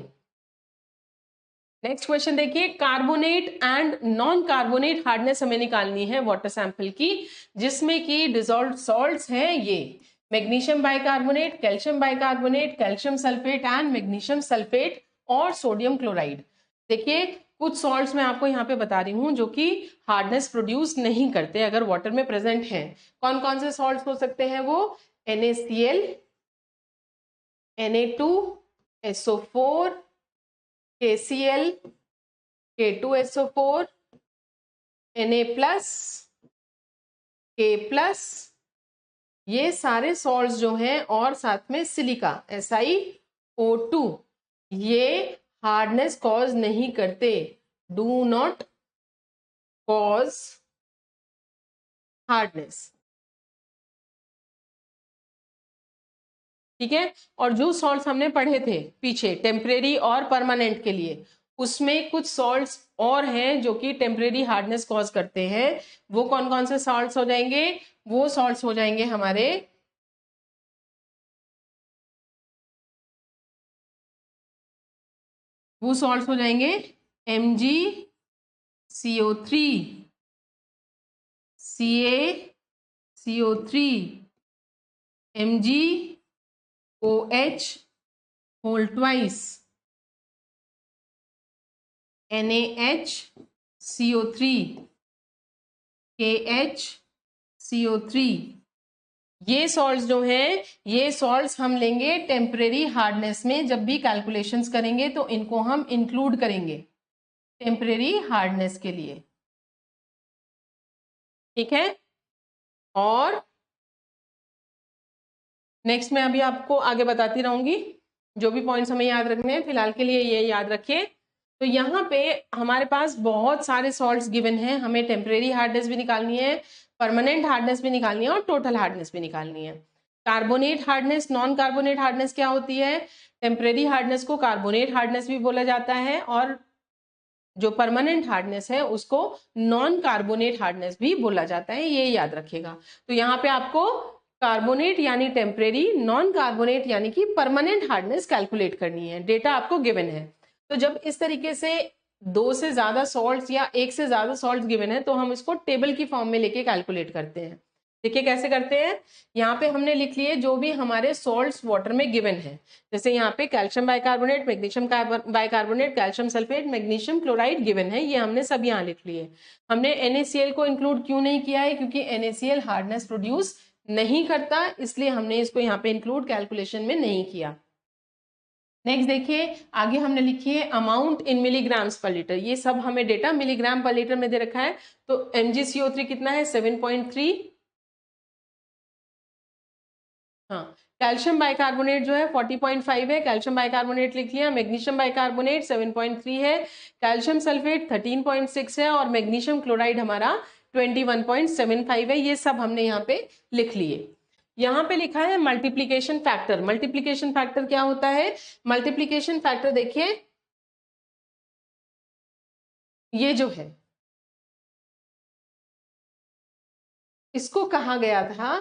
नेक्स्ट क्वेश्चन देखिए, carbonate and non carbonate hardness हमें निकालनी है वाटर सैंपल की, जिसमें कि डिसॉल्व्ड सॉल्ट्स हैं ये magnesium bicarbonate, calcium bicarbonate, calcium sulphate and magnesium sulphate और सोडियम क्लोराइड। देखिए कुछ सॉल्ट्स मैं आपको यहाँ पे बता रही हूँ जो कि हार्डनेस प्रोड्यूस नहीं करते अगर वाटर में प्रेजेंट हैं। कौन कौन से सॉल्ट्स हो सकते हैं वो? NaCl, Na2SO4, KCl, K2SO4, Na+, K+, ये सारे सॉल्ट्स जो हैं और साथ में सिलिका SiO2, ये हार्डनेस कॉज नहीं करते, डू नॉट कॉज हार्डनेस। ठीक है, और जो सॉल्ट्स हमने पढ़े थे पीछे टेम्परेरी और परमानेंट के लिए, उसमें कुछ सॉल्ट्स और हैं जो कि टेम्परेरी हार्डनेस कॉज करते हैं। वो कौन कौन से सॉल्ट्स हो जाएंगे? वो सॉल्ट्स हो जाएंगे हमारे MgCO3, CaCO3, MgOH whole twice, NaHCO3, KHCO3। ये सॉल्ट्स जो हैं, ये सॉल्ट्स हम लेंगे टेम्परेरी हार्डनेस में, जब भी कैलकुलेशंस करेंगे तो इनको हम इंक्लूड करेंगे टेम्परेरी हार्डनेस के लिए। ठीक है, और नेक्स्ट मैं अभी आपको आगे बताती रहूंगी जो भी पॉइंट्स हमें याद रखने हैं। फिलहाल के लिए ये याद रखिए। तो यहाँ पे हमारे पास बहुत सारे सॉल्ट्स गिवन हैं, हमें टेम्परेरी हार्डनेस भी निकालनी है, परमानेंट हार्डनेस भी निकालनी है और टोटल हार्डनेस भी निकालनी है। Carbonate hardness, non carbonate hardness क्या होती है? टेम्परेरी हार्डनेस को कार्बोनेट हार्डनेस भी बोला जाता है और जो परमानेंट हार्डनेस है उसको नॉन कार्बोनेट हार्डनेस भी बोला जाता है, ये याद रखिएगा। तो यहाँ पे आपको कार्बोनेट यानी टेम्परेरी, नॉन कार्बोनेट यानी कि परमानेंट हार्डनेस कैलकुलेट करनी है। डेटा आपको गिवन है, तो जब इस तरीके से दो से ज्यादा सॉल्ट्स या एक से ज्यादा सॉल्ट्स गिवन है तो हम इसको टेबल की फॉर्म में लेके कैलकुलेट करते हैं। देखिए कैसे करते हैं। यहाँ पे हमने लिख लिए जो भी हमारे सॉल्ट्स वाटर में गिवन है, जैसे यहाँ पे calcium bicarbonate, magnesium bicarbonate, calcium sulphate, magnesium chloride given है, ये हमने सब यहाँ लिख लिए। हमने NaCl को इंक्लूड क्यों नहीं किया है? क्योंकि NaCl हार्डनेस प्रोड्यूस नहीं करता, इसलिए हमने इसको यहाँ पे इंक्लूड कैलकुलेशन में नहीं किया। नेक्स्ट देखिए, आगे हमने लिखी है amount in milligrams per litre. ये सब हमें डेटा मिलीग्राम पर लीटर में दे रखा है। तो MgCO3 कितना है? 7.3। हाँ, कैल्शियम बाइकार्बोनेट जो है 40.5 है, कैल्शियम बाइकार्बोनेट लिख लिया। मैग्नीशियम बाइकार्बोनेट 7.3 है, कैल्शियम सल्फेट 13.6 है और मैग्नीशियम क्लोराइड हमारा 21.75 है। ये सब हमने यहाँ पे लिख लिए। यहाँ पे लिखा है मल्टीप्लीकेशन फैक्टर। मल्टीप्लीकेशन फैक्टर क्या होता है? मल्टीप्लीकेशन फैक्टर देखिए, ये जो है इसको कहा गया था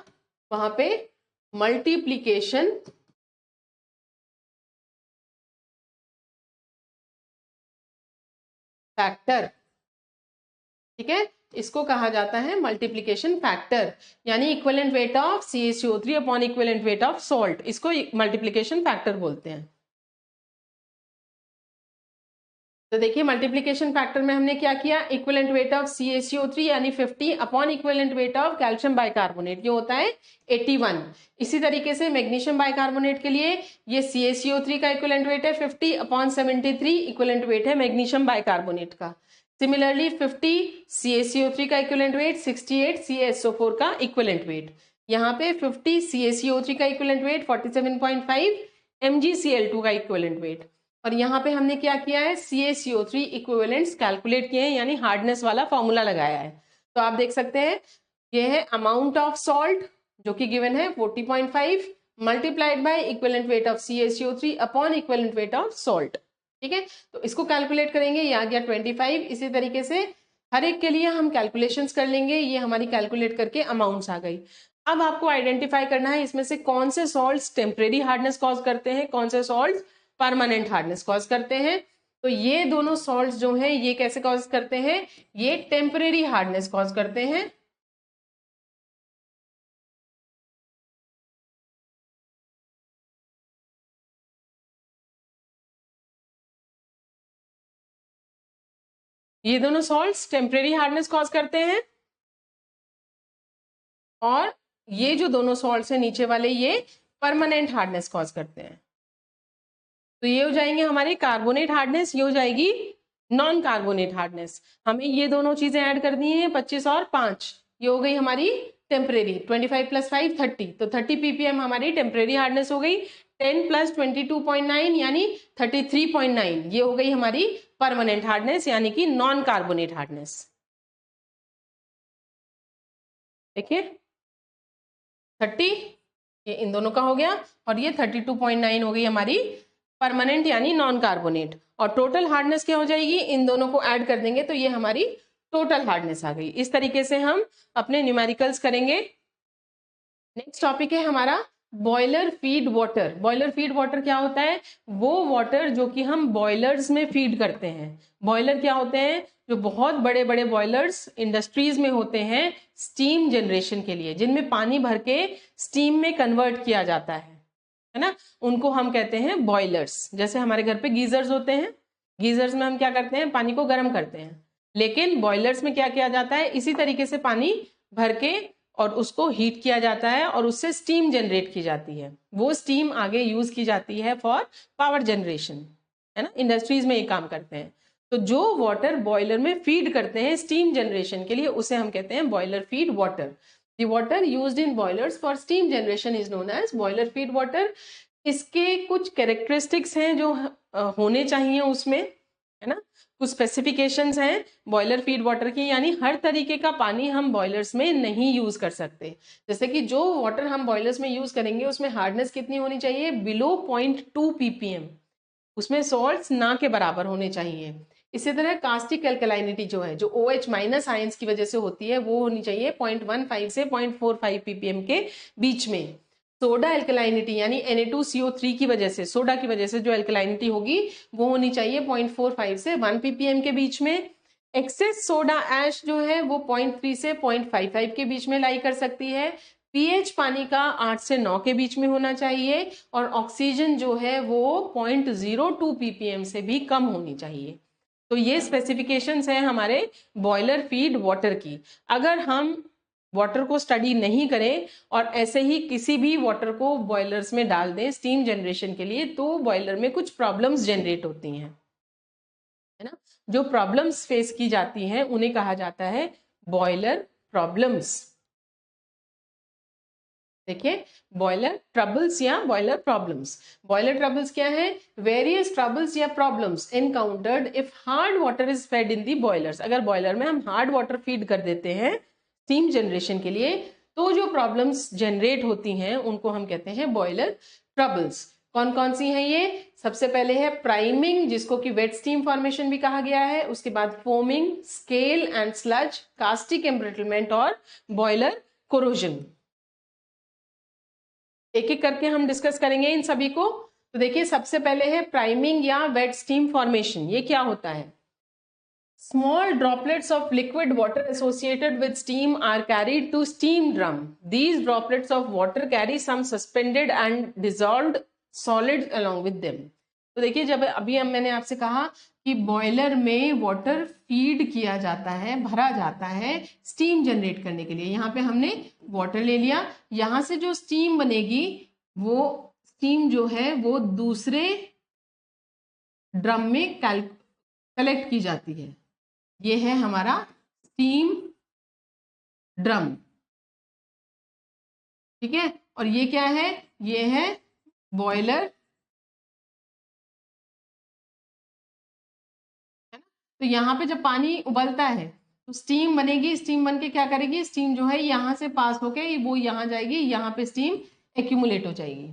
वहां पे मल्टीप्लीकेशन फैक्टर। ठीक है, इसको कहा जाता है मल्टीप्लीकेशन फैक्टर, यानी equivalent weight of CaCO3 upon equivalent weight of salt, इसको मल्टीप्लीकेशन फैक्टर बोलते हैं। तो देखिए मल्टीप्लीकेशन फैक्टर में हमने क्या किया, इक्विवेलेंट वेट ऑफ CaCO3 यानी 50 upon equivalent weight of calcium bicarbonate, ये होता है 81। इसी तरीके से मैग्नीशियम बाइकार्बोनेट के लिए ये CaCO3 का इक्विवेलेंट वेट है 50 अपॉन 73, इक्विवेलेंट वेट है मैग्नीशियम बाइकार्बोनेट का। सिमिलरली 50 CaCO3 का इक्विवेलेंट वेट, 68 CaSO4 का इक्विवेलेंट वेट। यहाँ पे 50 CaCO3 का इक्विवेलेंट वेट 47.5 MgCl2 का इक्विवेलेंट वेट, और यहाँ पे हमने क्या किया है, CaCO3 इक्विवेलेंट्स कैलकुलेट किए हैं, यानी हार्डनेस वाला फॉर्मूला लगाया है। तो आप देख सकते हैं ये है अमाउंट ऑफ सॉल्ट जो कि गिवन है 40.5 multiplied by equivalent weight of CaCO3 upon equivalent weight of salt. ठीक है, तो इसको कैलकुलेट करेंगे, ये आ गया 25। इसी तरीके से हर एक के लिए हम कैलकुलेशंस कर लेंगे, ये हमारी कैलकुलेट करके अमाउंट्स आ गई। अब आपको आइडेंटिफाई करना है इसमें से कौन से सॉल्ट्स टेम्परेरी हार्डनेस कॉज करते हैं, कौन से सॉल्ट्स परमानेंट हार्डनेस कॉज करते हैं। तो ये दोनों सॉल्ट्स जो हैं ये कैसे कॉज करते हैं, ये टेम्परेरी हार्डनेस कॉज करते हैं। ये दोनों सॉल्ट्स टेम्परेरी हार्डनेस कॉज करते हैं, और ये जो दोनों सॉल्ट्स हैं नीचे वाले ये परमानेंट हार्डनेस कॉज करते हैं। तो ये हो जाएंगे हमारे कार्बोनेट हार्डनेस, ये हो जाएगी नॉन कार्बोनेट हार्डनेस। हमें ये दोनों चीजें ऐड करनी है, 25 और 5, ये हो गई हमारी टेम्परेरी। 25 + 5 30, तो 30 ppm हमारी टेम्परेरी हार्डनेस हो गई। 10 + 22.9 यानी 33.9, ये हो गई हमारी परमानेंट हार्डनेस यानी कि नॉन कार्बोनेट हार्डनेस। देखिए 30 ये इन दोनों का हो गया, और ये 32.9 हो गई हमारी परमानेंट यानी नॉन कार्बोनेट। और टोटल हार्डनेस क्या हो जाएगी, इन दोनों को ऐड कर देंगे तो ये हमारी टोटल हार्डनेस आ गई। इस तरीके से हम अपने न्यूमेरिकल्स करेंगे। नेक्स्ट टॉपिक है हमारा boiler feed water. Boiler feed water क्या होता है, वो वाटर जो कि हम बॉयलर्स में फीड करते हैं। बॉयलर क्या होते हैं, जो बहुत बड़े बड़े बॉयलर्स इंडस्ट्रीज में होते हैं स्टीम जनरेशन के लिए, जिनमें पानी भर के स्टीम में कन्वर्ट किया जाता है ना, उनको हम कहते हैं बॉयलर्स। जैसे हमारे घर पे गीजर्स होते हैं, गीजर्स में हम क्या करते हैं, पानी को गर्म करते हैं, लेकिन बॉयलर्स में क्या किया जाता है, इसी तरीके से पानी भर के और उसको हीट किया जाता है और उससे स्टीम जनरेट की जाती है। वो स्टीम आगे यूज की जाती है फॉर पावर जनरेशन, है ना, इंडस्ट्रीज में ये काम करते हैं। तो जो वाटर बॉयलर में फीड करते हैं स्टीम जनरेशन के लिए, उसे हम कहते हैं boiler feed water. The water used in boilers for steam generation is known as boiler feed water. इसके कुछ कैरेक्टरिस्टिक्स हैं जो होने चाहिए उसमें, है ना, कुछ स्पेसिफिकेशंस हैं बॉयलर फीड वाटर की, यानी हर तरीके का पानी हम बॉयलर्स में नहीं यूज कर सकते। जैसे कि जो वाटर हम बॉयलर्स में यूज करेंगे उसमें हार्डनेस कितनी होनी चाहिए, बिलो 0.2 ppm, उसमें सॉल्ट्स ना के बराबर होने चाहिए। इसी तरह कास्टिक एल्कलाइनिटी जो है, जो OH- आयंस की वजह से होती है, वो होनी चाहिए 0.15 से 0.45 ppm के बीच में। सोडा एल्कलाइनिटी यानी Na2CO3 की वजह से, सोडा की वजह से जो एल्कलाइनिटी होगी वो होनी चाहिए 0.45 से 1 ppm के बीच में। एक्सेस सोडा ऐश जो है वो 0.3 से 0.55 के बीच में लाई कर सकती है। पीएच पानी का 8 से 9 के बीच में होना चाहिए, और ऑक्सीजन जो है वो 0.02 ppm से भी कम होनी चाहिए। तो ये स्पेसिफिकेशंस हैं हमारे बॉयलर फीड वाटर की। अगर हम वाटर को स्टडी नहीं करें और ऐसे ही किसी भी वाटर को बॉयलर्स में डाल दें स्टीम जनरेशन के लिए, तो बॉयलर में कुछ प्रॉब्लम्स जनरेट होती हैं, है ना। जो प्रॉब्लम्स फेस की जाती हैं उन्हें कहा जाता है बॉयलर प्रॉब्लम्स। देखिए बॉयलर ट्रबल्स या बॉयलर प्रॉब्लम्स। बॉयलर ट्रबल्स क्या है, वेरियस ट्रबल्स या problems encountered if hard water is fed in the boilers. अगर बॉयलर में हम हार्ड वाटर फीड कर देते हैं स्टीम जनरेशन के लिए, तो जो प्रॉब्लम्स जनरेट होती हैं उनको हम कहते हैं बॉयलर ट्रबल्स। कौन कौन सी हैं ये, सबसे पहले है प्राइमिंग, जिसको कि वेट स्टीम फॉर्मेशन भी कहा गया है। उसके बाद foaming, scale and sludge, caustic embrittlement और बॉयलर कोरोजन। एक एक करके हम डिस्कस करेंगे इन सभी को। तो देखिए सबसे पहले है प्राइमिंग या वेट स्टीम फॉर्मेशन। ये क्या होता है, small droplets of liquid water associated with steam are carried to steam drum. These droplets of water carry some suspended and dissolved solids along with them. तो देखिए जब अभी मैंने आपसे कहा कि बॉयलर में वाटर फीड किया जाता है, भरा जाता है स्टीम जनरेट करने के लिए। यहाँ पे हमने वाटर ले लिया, यहाँ से जो स्टीम बनेगी वो स्टीम जो है वो दूसरे ड्रम में कलेक्ट की जाती है। ये है हमारा स्टीम ड्रम, ठीक है। और ये क्या है, ये है बॉयलर, है ना। तो यहाँ पे जब पानी उबलता है तो स्टीम बनेगी, स्टीम बन के क्या करेगी, स्टीम जो है यहाँ से पास होके वो यहाँ जाएगी, यहाँ पे स्टीम एक्यूमुलेट हो जाएगी,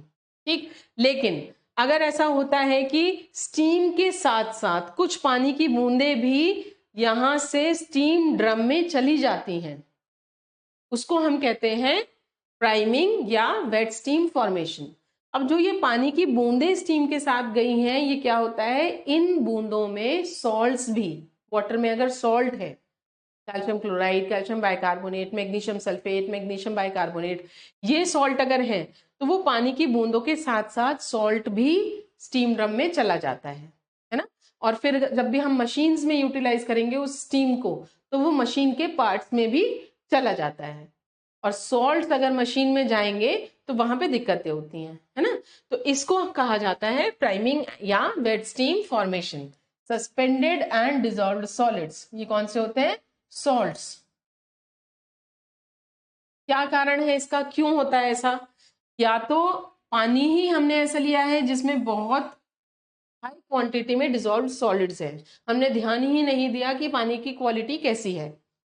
ठीक। लेकिन अगर ऐसा होता है कि स्टीम के साथ साथ कुछ पानी की बूंदें भी यहाँ से स्टीम ड्रम में चली जाती हैं, उसको हम कहते हैं प्राइमिंग या वेट स्टीम फॉर्मेशन। अब जो ये पानी की बूंदें स्टीम के साथ गई हैं, ये क्या होता है, इन बूंदों में सॉल्ट्स भी, वाटर में अगर सॉल्ट है, calcium chloride, calcium bicarbonate, magnesium sulphate, magnesium bicarbonate, ये सॉल्ट अगर है तो वो पानी की बूंदों के साथ साथ सॉल्ट भी स्टीम ड्रम में चला जाता है ना। और फिर जब भी हम मशीन्स में यूटिलाइज करेंगे उस स्टीम को, तो वो मशीन के पार्ट्स में भी चला जाता है। और सॉल्ट अगर मशीन में जाएंगे तो वहां पे दिक्कतें होती हैं, है ना। तो इसको कहा जाता है प्राइमिंग या wet steam formation. Suspended and dissolved solids, ये कौन से होते हैं, सॉल्ट्स। क्या कारण है इसका, क्यों होता है ऐसा, या तो पानी ही हमने ऐसा लिया है जिसमें बहुत हाई क्वांटिटी में डिसॉल्व्ड सॉलिड्स है, हमने ध्यान ही नहीं दिया कि पानी की क्वालिटी कैसी है,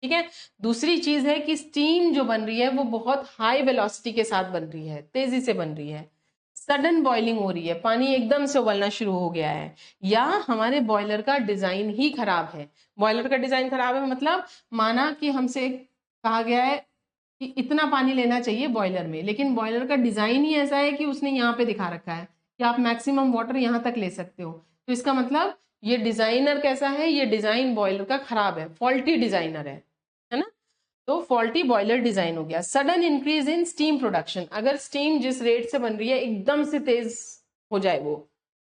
ठीक है। दूसरी चीज है कि स्टीम जो बन रही है वो बहुत हाई वेलोसिटी के साथ बन रही है, तेजी से बन रही है, सडन बॉइलिंग हो रही है, पानी एकदम से उबलना शुरू हो गया है, या हमारे बॉयलर का डिजाइन ही खराब है। बॉयलर का डिजाइन खराब है मतलब माना कि हमसे कहा गया है कि इतना पानी लेना चाहिए बॉयलर में, लेकिन बॉयलर का डिजाइन ही ऐसा है कि उसने यहाँ पे दिखा रखा है कि आप मैक्सिमम वाटर यहाँ तक ले सकते हो। तो इसका मतलब ये डिजाइनर कैसा है, ये डिजाइन बॉयलर का खराब है, फॉल्टी डिजाइनर है ना। तो फॉल्टी बॉयलर डिजाइन हो गया। Sudden increase in steam production, अगर स्टीम जिस रेट से बन रही है एकदम से तेज हो जाए, वो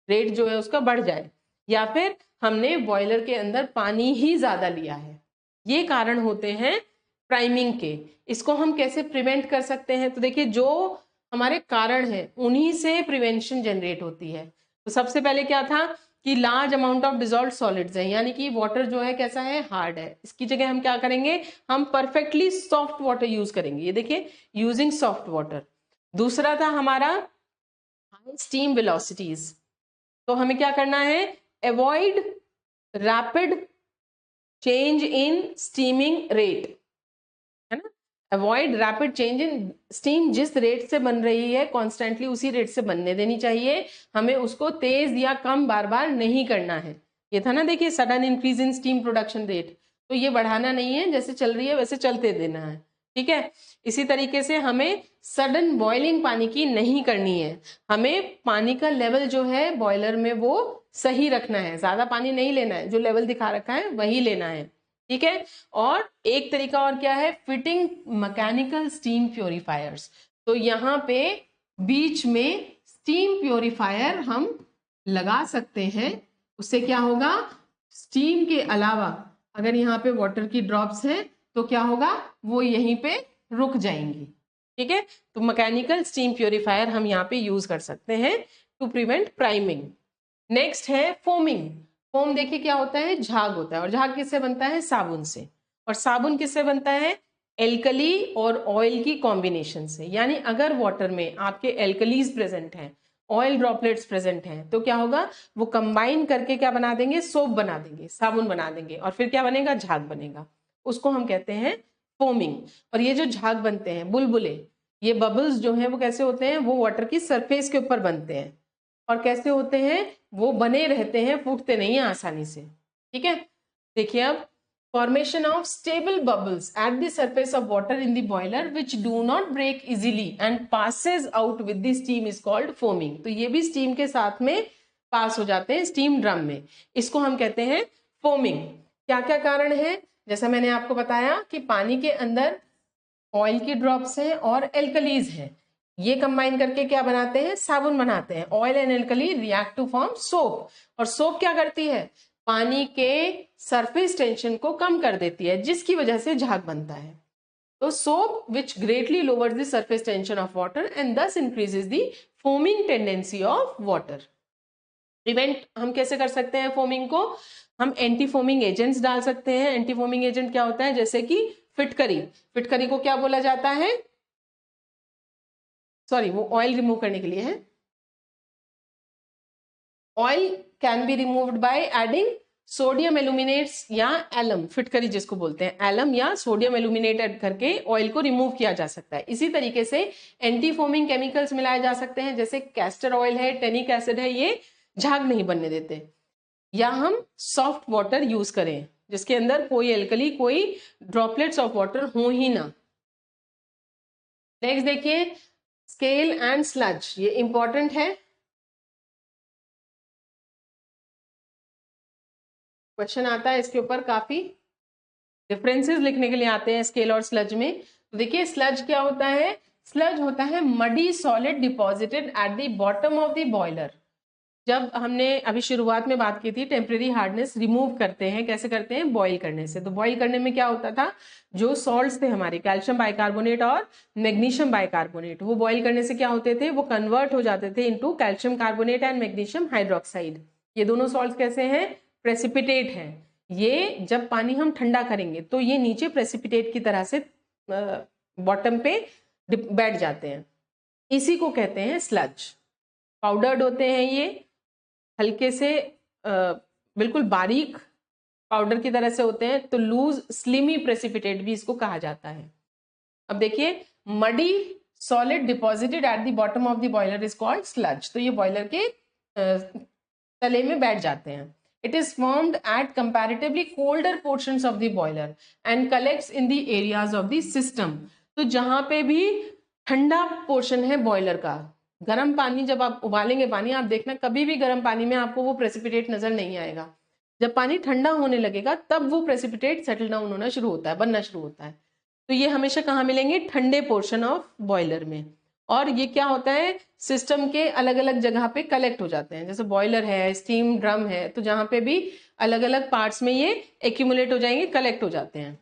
रेट जो है उसका बढ़ जाए, या फिर हमने बॉयलर के अंदर पानी ही ज्यादा लिया है, ये कारण होते हैं प्राइमिंग के। इसको हम कैसे प्रिवेंट कर सकते हैं, तो देखिए जो हमारे कारण है उन्हीं से प्रिवेंशन जनरेट होती है। तो सबसे पहले क्या था कि large amount of dissolved solids है, यानी कि वाटर जो है कैसा है, हार्ड है, इसकी जगह हम क्या करेंगे, हम परफेक्टली सॉफ्ट वाटर यूज करेंगे, ये देखिए यूजिंग सॉफ्ट वाटर। दूसरा था हमारा हाई स्टीम वेलोसिटीज, तो हमें क्या करना है, avoid rapid change in steaming rate, है ना। Avoid rapid change in steam, जिस रेट से बन रही है कॉन्स्टेंटली उसी रेट से बनने देनी चाहिए, हमें उसको तेज या कम बार बार नहीं करना है। ये था ना, देखिए sudden increase in steam production rate, तो ये बढ़ाना नहीं है, जैसे चल रही है वैसे चलते देना है, ठीक है। इसी तरीके से हमें सडन बॉइलिंग पानी की नहीं करनी है, हमें पानी का लेवल जो है बॉयलर में वो सही रखना है, ज्यादा पानी नहीं लेना है, जो लेवल दिखा रखा है वही लेना है, ठीक है। और एक तरीका और क्या है, फिटिंग मैकेनिकल स्टीम प्योरीफायर्स। तो यहाँ पे बीच में स्टीम प्योरीफायर हम लगा सकते हैं, उससे क्या होगा, स्टीम के अलावा अगर यहाँ पे वाटर की ड्रॉप्स हैं तो क्या होगा, वो यहीं पे रुक जाएंगी, ठीक है। तो मैकेनिकल स्टीम प्योरीफायर हम यहाँ पे यूज कर सकते हैं टू प्रिवेंट प्राइमिंग। नेक्स्ट है फोमिंग। फोम देखिए क्या होता है, झाग होता है, और झाग किससे बनता है, साबुन से, और साबुन किससे बनता है, एल्कली और ऑयल की कॉम्बिनेशन से। यानी अगर वाटर में आपके एल्कलीज प्रेजेंट हैं, ऑयल ड्रॉपलेट्स प्रेजेंट हैं, तो क्या होगा, वो कंबाइन करके क्या बना देंगे, सोप बना देंगे, साबुन बना देंगे, और फिर क्या बनेगा, झाग बनेगा, उसको हम कहते हैं फोमिंग। और ये जो झाग बनते हैं, बुलबुले, ये बबल्स जो हैं वो कैसे होते हैं, वो वाटर की सरफेस के ऊपर बनते हैं, और कैसे होते हैं, वो बने रहते हैं, फूटते नहीं है आसानी से, ठीक है। देखिए अब, formation of stable bubbles at the surface of water in the boiler which do not break easily and passes out with the steam is called foaming। तो ये भी steam के साथ में पास हो जाते हैं steam drum में, इसको हम कहते हैं foaming। क्या क्या कारण है, जैसा मैंने आपको बताया कि पानी के अंदर ऑयल की ड्रॉप्स हैं और एल्कलीज हैं, ये कंबाइन करके क्या बनाते हैं, साबुन बनाते हैं। Oil and alkali react to form soap, और सोप क्या करती है, पानी के सरफेस टेंशन को कम कर देती है, जिसकी वजह से झाग बनता है। तो soap which greatly lowers the surface tension of water and thus increases the foaming tendency of water. Prevent हम कैसे कर सकते हैं फोमिंग को, हम एंटी फोमिंग एजेंट्स डाल सकते हैं। एंटी फोमिंग एजेंट क्या होता है, जैसे कि फिटकरी, फिटकरी को क्या बोला जाता है, सॉरी वो ऑयल रिमूव करने के लिए है। Oil can be removed by adding sodium aluminates या एलम, फिटकरी जिसको बोलते हैं, एलम या सोडियम एल्यूमिनेट ऐड करके ऑयल को रिमूव किया जा सकता है। इसी तरीके से एंटी फोमिंग केमिकल्स मिलाए जा सकते हैं, जैसे कैस्टर ऑयल है, टेनिक एसिड है, ये झाग नहीं बनने देते। या हम सॉफ्ट वाटर यूज करें जिसके अंदर कोई एल्कली, कोई ड्रॉपलेट्स ऑफ वाटर हो ही ना। नेक्स्ट देखिए, स्केल एंड स्लज, ये इंपॉर्टेंट है, क्वेश्चन आता है इसके ऊपर, काफी डिफरेंसेस लिखने के लिए आते हैं स्केल और स्लज में। तो देखिए स्लज क्या होता है, स्लज होता है muddy solid deposited at the bottom of the boiler. जब हमने अभी शुरुआत में बात की थी टेम्परेरी हार्डनेस रिमूव करते हैं, कैसे करते हैं, बॉईल करने से। तो बॉईल करने में क्या होता था, जो सॉल्ट्स थे हमारे कैल्शियम बाइकार्बोनेट और मैग्नीशियम बाइकार्बोनेट, वो बॉईल करने से क्या होते थे, वो कन्वर्ट हो जाते थे into calcium carbonate and magnesium hydroxide. ये दोनों सॉल्ट्स कैसे हैं, प्रेसिपिटेट हैं। ये जब पानी हम ठंडा करेंगे तो ये नीचे प्रेसिपिटेट की तरह से बॉटम पे बैठ जाते हैं, इसी को कहते हैं स्लज। पाउडर्ड होते हैं ये, हल्के से बिल्कुल बारीक पाउडर की तरह से होते हैं, तो लूज स्लिमी प्रेसिपिटेट भी इसको कहा जाता है। अब देखिए, muddy solid deposited at the bottom of the boiler is called sludge. तो ये बॉयलर के तले में बैठ जाते हैं। It is formed at comparatively colder portions of the boiler and collects in the areas of the system. तो जहां पे भी ठंडा पोर्शन है बॉयलर का, गर्म पानी जब आप उबालेंगे पानी, आप देखना कभी भी गर्म पानी में आपको वो प्रेसिपिटेट नजर नहीं आएगा। जब पानी ठंडा होने लगेगा तब वो प्रेसिपिटेट सेटल डाउन होना शुरू होता है, बनना शुरू होता है। तो ये हमेशा कहाँ मिलेंगे, ठंडे पोर्शन ऑफ बॉयलर में। और ये क्या होता है, सिस्टम के अलग अलग जगह पे कलेक्ट हो जाते हैं, जैसे बॉयलर है, स्टीम ड्रम है, तो जहाँ पे भी अलग अलग पार्ट्स में ये एक्यूमुलेट हो जाएंगे, कलेक्ट हो जाते हैं।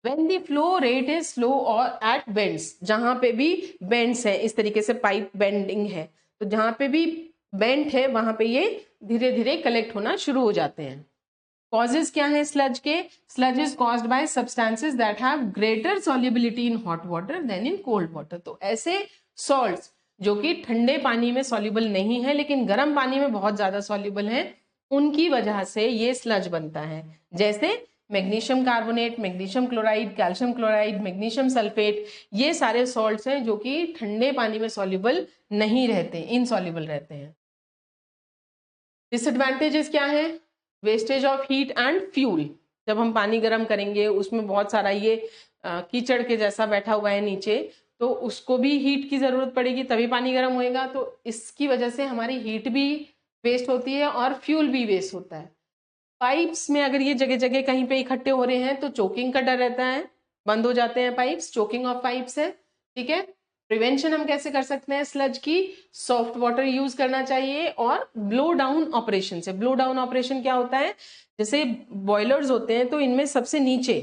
When the flow rate is slow or at bends, जहां पे भी बेंड्स है, इस तरीके से पाइप बेंडिंग है, तो जहां पे भी बेंड है वहां पे ये धीरे धीरे कलेक्ट होना शुरू हो जाते हैं। कॉजेज क्या है स्लज के, sludge is caused by substances that have greater solubility in hot water than in cold water. तो ऐसे सॉल्ट्स जो कि ठंडे पानी में सॉल्युबल नहीं है लेकिन गर्म पानी में बहुत ज्यादा सॉल्युबल है, उनकी वजह से ये स्लज बनता है। जैसे magnesium carbonate, magnesium chloride, calcium chloride, magnesium sulphate, ये सारे सॉल्ट्स हैं जो कि ठंडे पानी में सॉल्युबल नहीं रहते, इनसॉल्युबल रहते हैं। डिसएडवांटेजेस क्या है, wastage of heat and fuel. जब हम पानी गर्म करेंगे उसमें बहुत सारा ये कीचड़ के जैसा बैठा हुआ है नीचे, तो उसको भी हीट की जरूरत पड़ेगी तभी पानी गर्म होएगा, तो इसकी वजह से हमारी हीट भी वेस्ट होती है और फ्यूल भी वेस्ट होता है। पाइप्स में अगर ये जगह जगह कहीं पे इकट्ठे हो रहे हैं तो चोकिंग का डर रहता है, बंद हो जाते हैं पाइप्स, चोकिंग ऑफ पाइप्स है। ठीक है, प्रिवेंशन हम कैसे कर सकते हैं स्लज की, सॉफ्ट वाटर यूज करना चाहिए और ब्लो डाउन ऑपरेशन से। ब्लो डाउन ऑपरेशन क्या होता है, जैसे बॉयलर्स होते हैं तो इनमें सबसे नीचे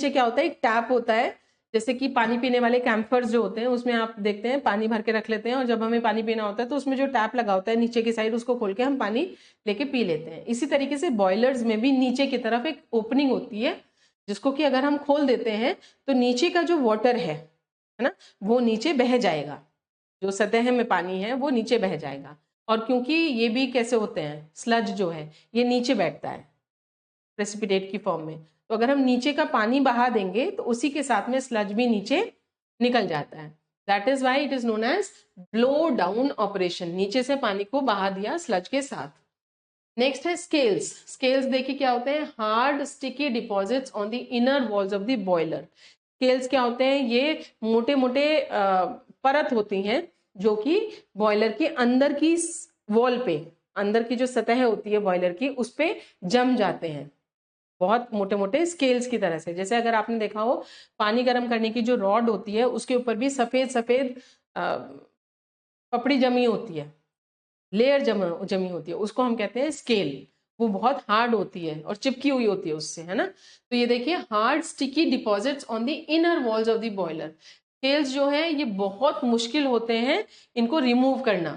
क्या होता है, एक टैप होता है, जैसे कि पानी पीने वाले कैंपर्स जो होते हैं उसमें आप देखते हैं पानी भर के रख लेते हैं, और जब हमें पानी पीना होता है तो उसमें जो टैप लगा होता है नीचे की साइड, उसको खोल के हम पानी लेके पी लेते हैं। इसी तरीके से बॉयलर्स में भी नीचे की तरफ एक ओपनिंग होती है, जिसको कि अगर हम खोल देते हैं तो नीचे का जो वाटर है ना, वो नीचे बह जाएगा, जो सतह में पानी है वो नीचे बह जाएगा। और क्योंकि ये भी कैसे होते हैं, स्लज जो है ये नीचे बैठता है प्रेसिपिटेट की फॉर्म में, तो अगर हम नीचे का पानी बहा देंगे तो उसी के साथ में स्लज भी नीचे निकल जाता है। That is why it is known as blow down operation, नीचे से पानी को बहा दिया स्लज के साथ। नेक्स्ट है स्केल्स। स्केल्स देखिए क्या होते हैं, hard sticky deposits on the inner walls of the boiler. Scales क्या होते हैं, ये मोटे मोटे परत होती हैं जो कि बॉयलर के अंदर की वॉल पे, अंदर की जो सतह होती है बॉयलर की, उस पे जम जाते हैं। बहुत मोटे मोटे स्केल्स की तरह से। जैसे अगर आपने देखा हो पानी गर्म करने की जो रॉड होती है उसके ऊपर भी सफेद सफेद पपड़ी जमी होती है, लेयर जमी होती है, उसको हम कहते हैं स्केल। वो बहुत हार्ड होती है और चिपकी हुई होती है उससे, है ना। तो ये देखिए hard sticky deposits on the inner walls of the boiler. Scales जो है ये बहुत मुश्किल होते हैं इनको रिमूव करना।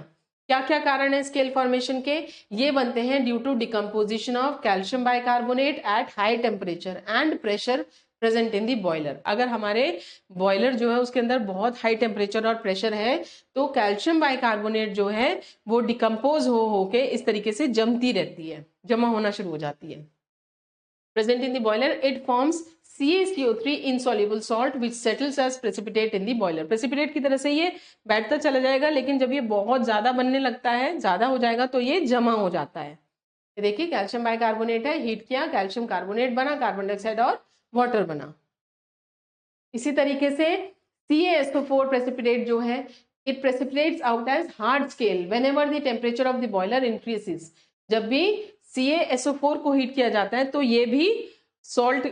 क्या क्या कारण है स्केल फॉर्मेशन के? ये बनते हैं due to decomposition of calcium bicarbonate at high temperature and pressure present in the boiler. अगर हमारे बॉयलर जो है उसके अंदर बहुत हाई टेम्परेचर और प्रेशर है तो कैल्शियम बाइकार्बोनेट जो है वो डिकम्पोज हो के इस तरीके से जमती रहती है, जमा होना शुरू हो जाती है। Present in the boiler it forms CaCO3 insoluble salt which settles as precipitate in the boiler। Precipitate की तरह से ये बैठता चला जाएगा, लेकिन जब ये बहुत ज्यादा बनने लगता है, ज्यादा हो जाएगा, तो ये जमा हो जाता है। देखिए कैल्शियम बाइकार्बोनेट है, हीट किया, कैल्शियम कार्बोनेट बना, कार्बन डाइऑक्साइड और वाटर बना। इसी तरीके से CaSO4 प्रेसिपिटेट जो है it precipitates out as hard scale whenever the temperature of the boiler increases. जब भी CaSO4 को हीट किया जाता है तो ये भी सॉल्ट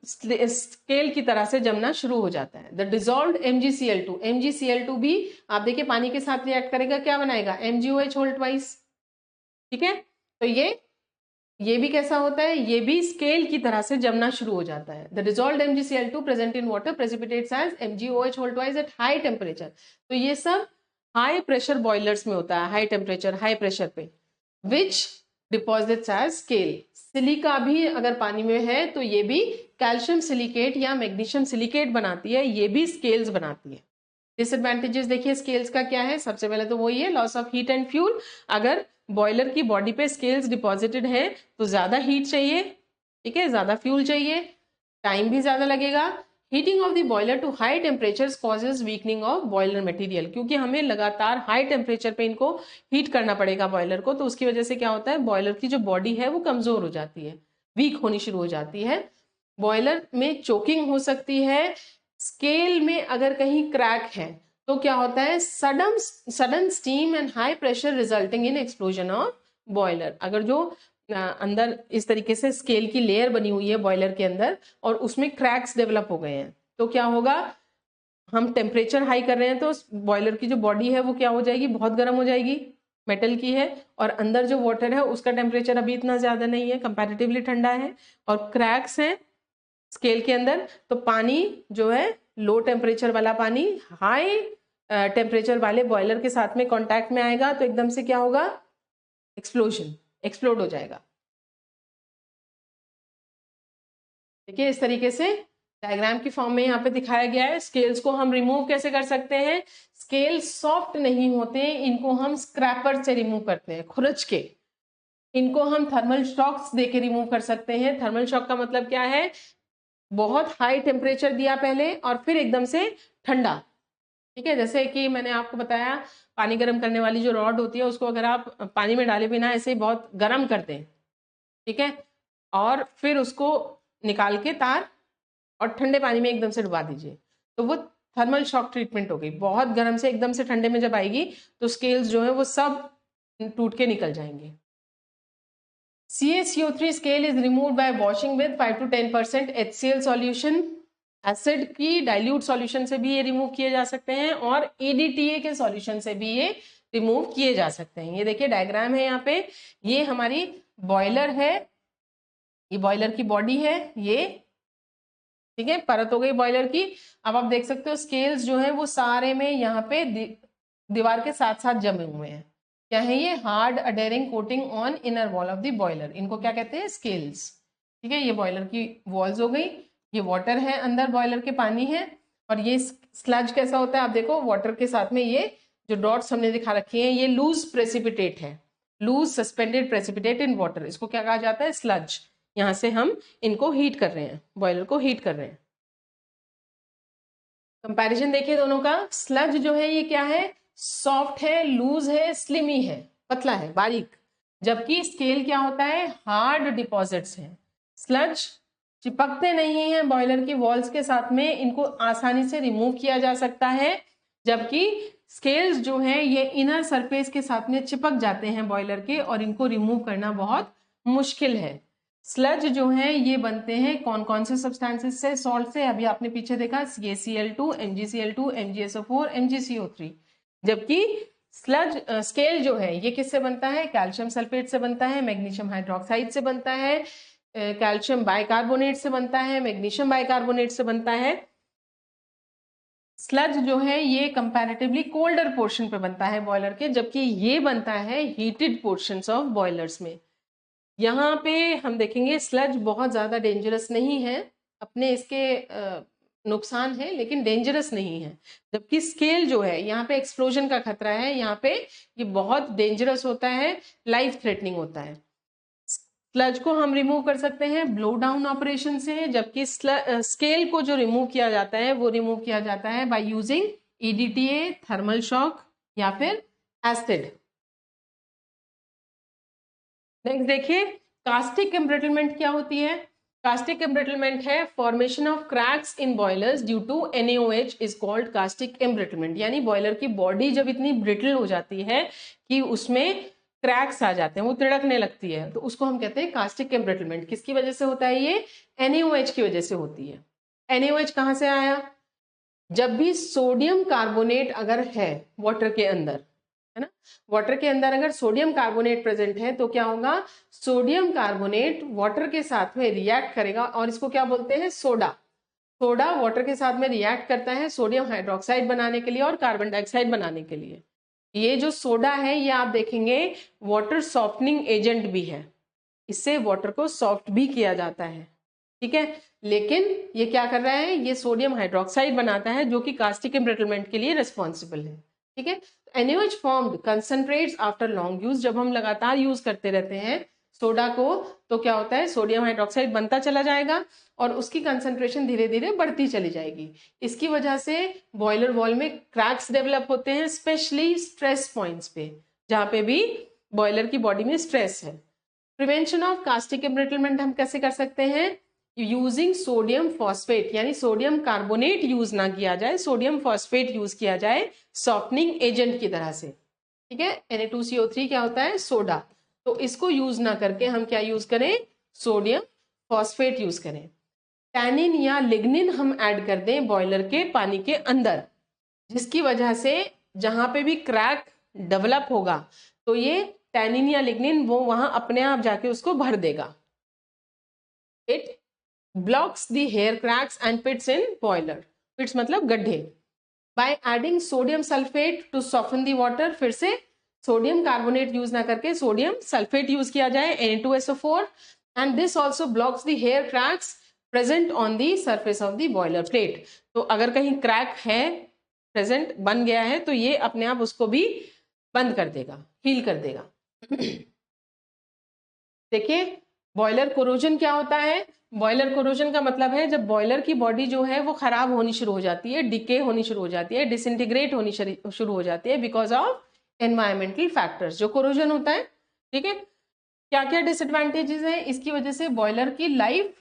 स्केल की तरह से जमना शुरू हो जाता है। द डिजॉल्व्ड MgCl2 भी आप देखिए पानी के साथ रिएक्ट करेगा, क्या बनाएगा? MgOH whole twice. ठीक है, तो ये भी कैसा होता है? ये भी स्केल की तरह से जमना शुरू हो जाता है। The dissolved MgCl2 present in water precipitates as MgOH whole twice at high temperature. तो ये सब हाई प्रेशर बॉयलर्स में होता है, हाई टेम्परेचर हाई प्रेशर पे, विच डिपॉजिट्स एज स्केल। सिलिका भी अगर पानी में है तो ये भी कैल्शियम सिलिकेट या मैग्नीशियम सिलिकेट बनाती है, ये भी स्केल्स बनाती है। डिसएडवांटेजेस देखिए स्केल्स का क्या है? सबसे पहले तो वही है loss of heat and fuel. अगर बॉयलर की बॉडी पे स्केल्स डिपॉजिटेड है तो ज्यादा हीट चाहिए, ठीक है, ज्यादा फ्यूल चाहिए, टाइम भी ज्यादा लगेगा। Heating of the boiler to high temperature causes weakening of boiler material, क्योंकि हमें लगातार हाई टेम्परेचर पे इनको हीट करना पड़ेगा बॉयलर को, तो उसकी वजह से क्या होता है बॉयलर की जो बॉडी है वो कमजोर हो जाती है, वीक होनी शुरू हो जाती है। बॉयलर में चोकिंग हो सकती है। स्केल में अगर कहीं क्रैक है तो क्या होता है? Sudden steam and high pressure resulting in explosion of boiler. अगर जो अंदर इस तरीके से स्केल की लेयर बनी हुई है बॉयलर के अंदर और उसमें क्रैक्स डेवलप हो गए हैं तो क्या होगा? हम टेम्परेचर हाई कर रहे हैं तो बॉयलर की जो बॉडी है वो क्या हो जाएगी? बहुत गर्म हो जाएगी, मेटल की है, और अंदर जो वाटर है उसका टेम्परेचर अभी इतना ज्यादा नहीं है, कंपैरेटिवली ठंडा है, और क्रैक्स हैं स्केल के अंदर। तो पानी जो है लो टेम्परेचर वाला पानी हाई टेम्परेचर वाले बॉयलर के साथ में कांटेक्ट में आएगा तो एकदम से क्या होगा? एक्सप्लोजन, एक्सप्लोड हो जाएगा। देखिए इस तरीके से डायग्राम की फॉर्म में यहाँ पे दिखाया गया है। स्केल्स को हम रिमूव कैसे कर सकते हैं? स्केल सॉफ्ट नहीं होते, इनको हम स्क्रैपर से रिमूव करते हैं, खुरच के। इनको हम थर्मल शॉक्स देके रिमूव कर सकते हैं। थर्मल शॉक का मतलब क्या है? बहुत हाई टेम्परेचर दिया पहले और फिर एकदम से ठंडा। ठीक है, जैसे कि मैंने आपको बताया पानी गर्म करने वाली जो रॉड होती है उसको अगर आप पानी में डाले बिना ऐसे बहुत गर्म कर दें, ठीक है, और फिर उसको निकाल के तार और ठंडे पानी में एकदम से डुबा दीजिए, तो वो थर्मल शॉक ट्रीटमेंट हो गई। बहुत गर्म से एकदम से ठंडे में जब आएगी तो स्केल्स जो है वो सब टूट के निकल जाएंगे। CaCO3 scale is removed by washing with 5 to 10% HCl solution। Acid की डाइल्यूट सॉल्यूशन से भी ये रिमूव किए जा सकते हैं और EDTA के सॉल्यूशन से भी ये रिमूव किए जा सकते हैं। ये देखिए डायग्राम है यहाँ पे, ये हमारी बॉयलर है, ये बॉयलर की बॉडी है, ये ठीक है, परत हो गई बॉयलर की। अब आप देख सकते हो स्केल्स जो है वो सारे में यहाँ पे दीवार के साथ साथ जमे हुए हैं। क्या है ये? Hard adhering coating on inner wall of the boiler. इनको क्या कहते हैं? स्केल्स। ठीक है, ये बॉयलर की वॉल्स हो गई, ये वाटर है, अंदर बॉयलर के पानी है, और ये स्लज कैसा होता है आप देखो, वाटर के साथ में ये जो डॉट्स हमने दिखा रखी हैं ये लूज प्रेसिपिटेट है, loose suspended precipitate in water. इसको क्या कहा जाता है? स्लज। यहाँ से हम इनको हीट कर रहे हैं, बॉयलर को हीट कर रहे हैं। कंपैरिजन देखिए दोनों का। स्लज जो है ये क्या है? सॉफ्ट है, लूज है, स्लिमी है, पतला है, बारीक। जबकि स्केल क्या होता है? हार्ड डिपॉजिट्स हैं। स्लज चिपकते नहीं हैं बॉयलर की वॉल्स के साथ में, इनको आसानी से रिमूव किया जा सकता है, जबकि स्केल्स जो है ये इनर सरफेस के साथ में चिपक जाते हैं बॉयलर के और इनको रिमूव करना बहुत मुश्किल है। स्लज जो है ये बनते हैं कौन कौन से सब्सटेंसेस से, सॉल्ट से। अभी आपने पीछे देखा CaCl2, MgCl2, MgSO4, MgCO3। जबकि स्लज स्केल जो है ये किससे बनता है, कैल्शियम सल्फेट से बनता है, मैग्नीशियम हाइड्रोक्साइड से बनता है, कैल्शियम बाइकार्बोनेट से बनता है, मैग्नीशियम बाइकार्बोनेट से बनता है। स्लज जो है ये कंपैरेटिवली कोल्डर पोर्शन पे बनता है बॉयलर के, जबकि ये बनता है हीटेड पोर्शंस ऑफ बॉयलर्स में। यहाँ पे हम देखेंगे स्लज बहुत ज़्यादा डेंजरस नहीं है, अपने इसके नुकसान है लेकिन डेंजरस नहीं है। जबकि स्केल जो है यहाँ पे एक्सप्लोजन का खतरा है, यहाँ पे ये बहुत डेंजरस होता है, लाइफ थ्रेटनिंग होता है। स्लज को हम रिमूव कर सकते हैं ब्लो डाउन ऑपरेशन से, जबकि स्केल को जो रिमूव किया जाता है वो रिमूव किया जाता है by using EDTA, thermal shock या फिर एसिड। नेक्स्ट देखिए कास्टिक एम्ब्रिटलमेंट क्या होती है। कास्टिक एम्ब्रिटलमेंट है formation of cracks in boilers due to NaOH is called caustic embrittlement. यानी बॉयलर की बॉडी जब इतनी ब्रिटल हो जाती है कि उसमें क्रैक्स आ जाते हैं, वो तिड़कने लगती है, तो उसको हम कहते हैं कास्टिक एम्ब्रिटलमेंट। किसकी वजह से होता है ये, NaOH की वजह से होती है। NaOH कहाँ से आया, जब भी सोडियम कार्बोनेट अगर है वाटर के अंदर, है ना, वाटर के अंदर अगर सोडियम कार्बोनेट प्रेजेंट है तो क्या होगा, सोडियम कार्बोनेट वाटर के साथ में रिएक्ट करेगा और इसको क्या बोलते हैं, सोडा। सोडा वाटर के साथ में रिएक्ट करता है सोडियम हाइड्रोक्साइड बनाने के लिए और कार्बन डाइऑक्साइड बनाने के लिए। ये जो सोडा है ये आप देखेंगे वाटर सॉफ्टनिंग एजेंट भी है, इससे वाटर को सॉफ्ट भी किया जाता है, ठीक है। लेकिन ये क्या कर रहा है, ये सोडियम हाइड्रोक्साइड बनाता है जो कि कास्टिक एम्ब्रिटलमेंट के लिए रिस्पॉन्सिबल है, ठीक है। NaOH formed concentrates after long use, जब हम लगातार यूज करते रहते हैं सोडा को तो क्या होता है, सोडियम हाइड्रोक्साइड बनता चला जाएगा और उसकी कंसंट्रेशन धीरे धीरे बढ़ती चली जाएगी। इसकी वजह से बॉयलर वॉल में क्रैक्स डेवलप होते हैं, स्पेशली स्ट्रेस पॉइंट्स पे, जहां पे भी बॉयलर की बॉडी में स्ट्रेस है। प्रिवेंशन ऑफ कास्टिक एम्ब्रिटलमेंट हम कैसे कर सकते हैं, यूजिंग सोडियम फॉस्फेट, यानी सोडियम कार्बोनेट यूज ना किया जाए, सोडियम फॉस्फेट यूज किया जाए सॉफ्टनिंग एजेंट की तरह से, ठीक है। Na2CO3 क्या होता है, सोडा, तो इसको यूज ना करके हम क्या यूज करें, सोडियम फॉस्फेट यूज करें। टैनिन या लिग्निन हम ऐड कर दें बॉयलर के पानी के अंदर, जिसकी वजह से जहां पे भी क्रैक डेवलप होगा तो ये टैनिन या लिग्निन वो वहां अपने आप जाके उसको भर देगा। It blocks the hair cracks and pits in boiler, pits मतलब गड्ढे। By adding sodium sulphate to soften the water, फिर से सोडियम कार्बोनेट यूज ना करके सोडियम सल्फेट यूज किया जाए, Na2SO4, and this also blocks the hair cracks present on the surface of the boiler plate. तो अगर कहीं क्रैक है प्रेजेंट बन गया है तो ये अपने आप उसको भी बंद कर देगा, हील कर देगा। देखिए बॉयलर कोरोजन क्या होता है, बॉयलर कोरोजन का मतलब है जब बॉयलर की बॉडी जो है वो खराब होनी शुरू हो जाती है, डिके होनी शुरू हो जाती है, डिसइंटीग्रेट होनी शुरू हो जाती है बिकॉज ऑफ एनवायरमेंटल फैक्टर्स, जो कोरोजन होता है, ठीक है। क्या क्या डिसएडवांटेजेस हैं, इसकी वजह से बॉयलर की लाइफ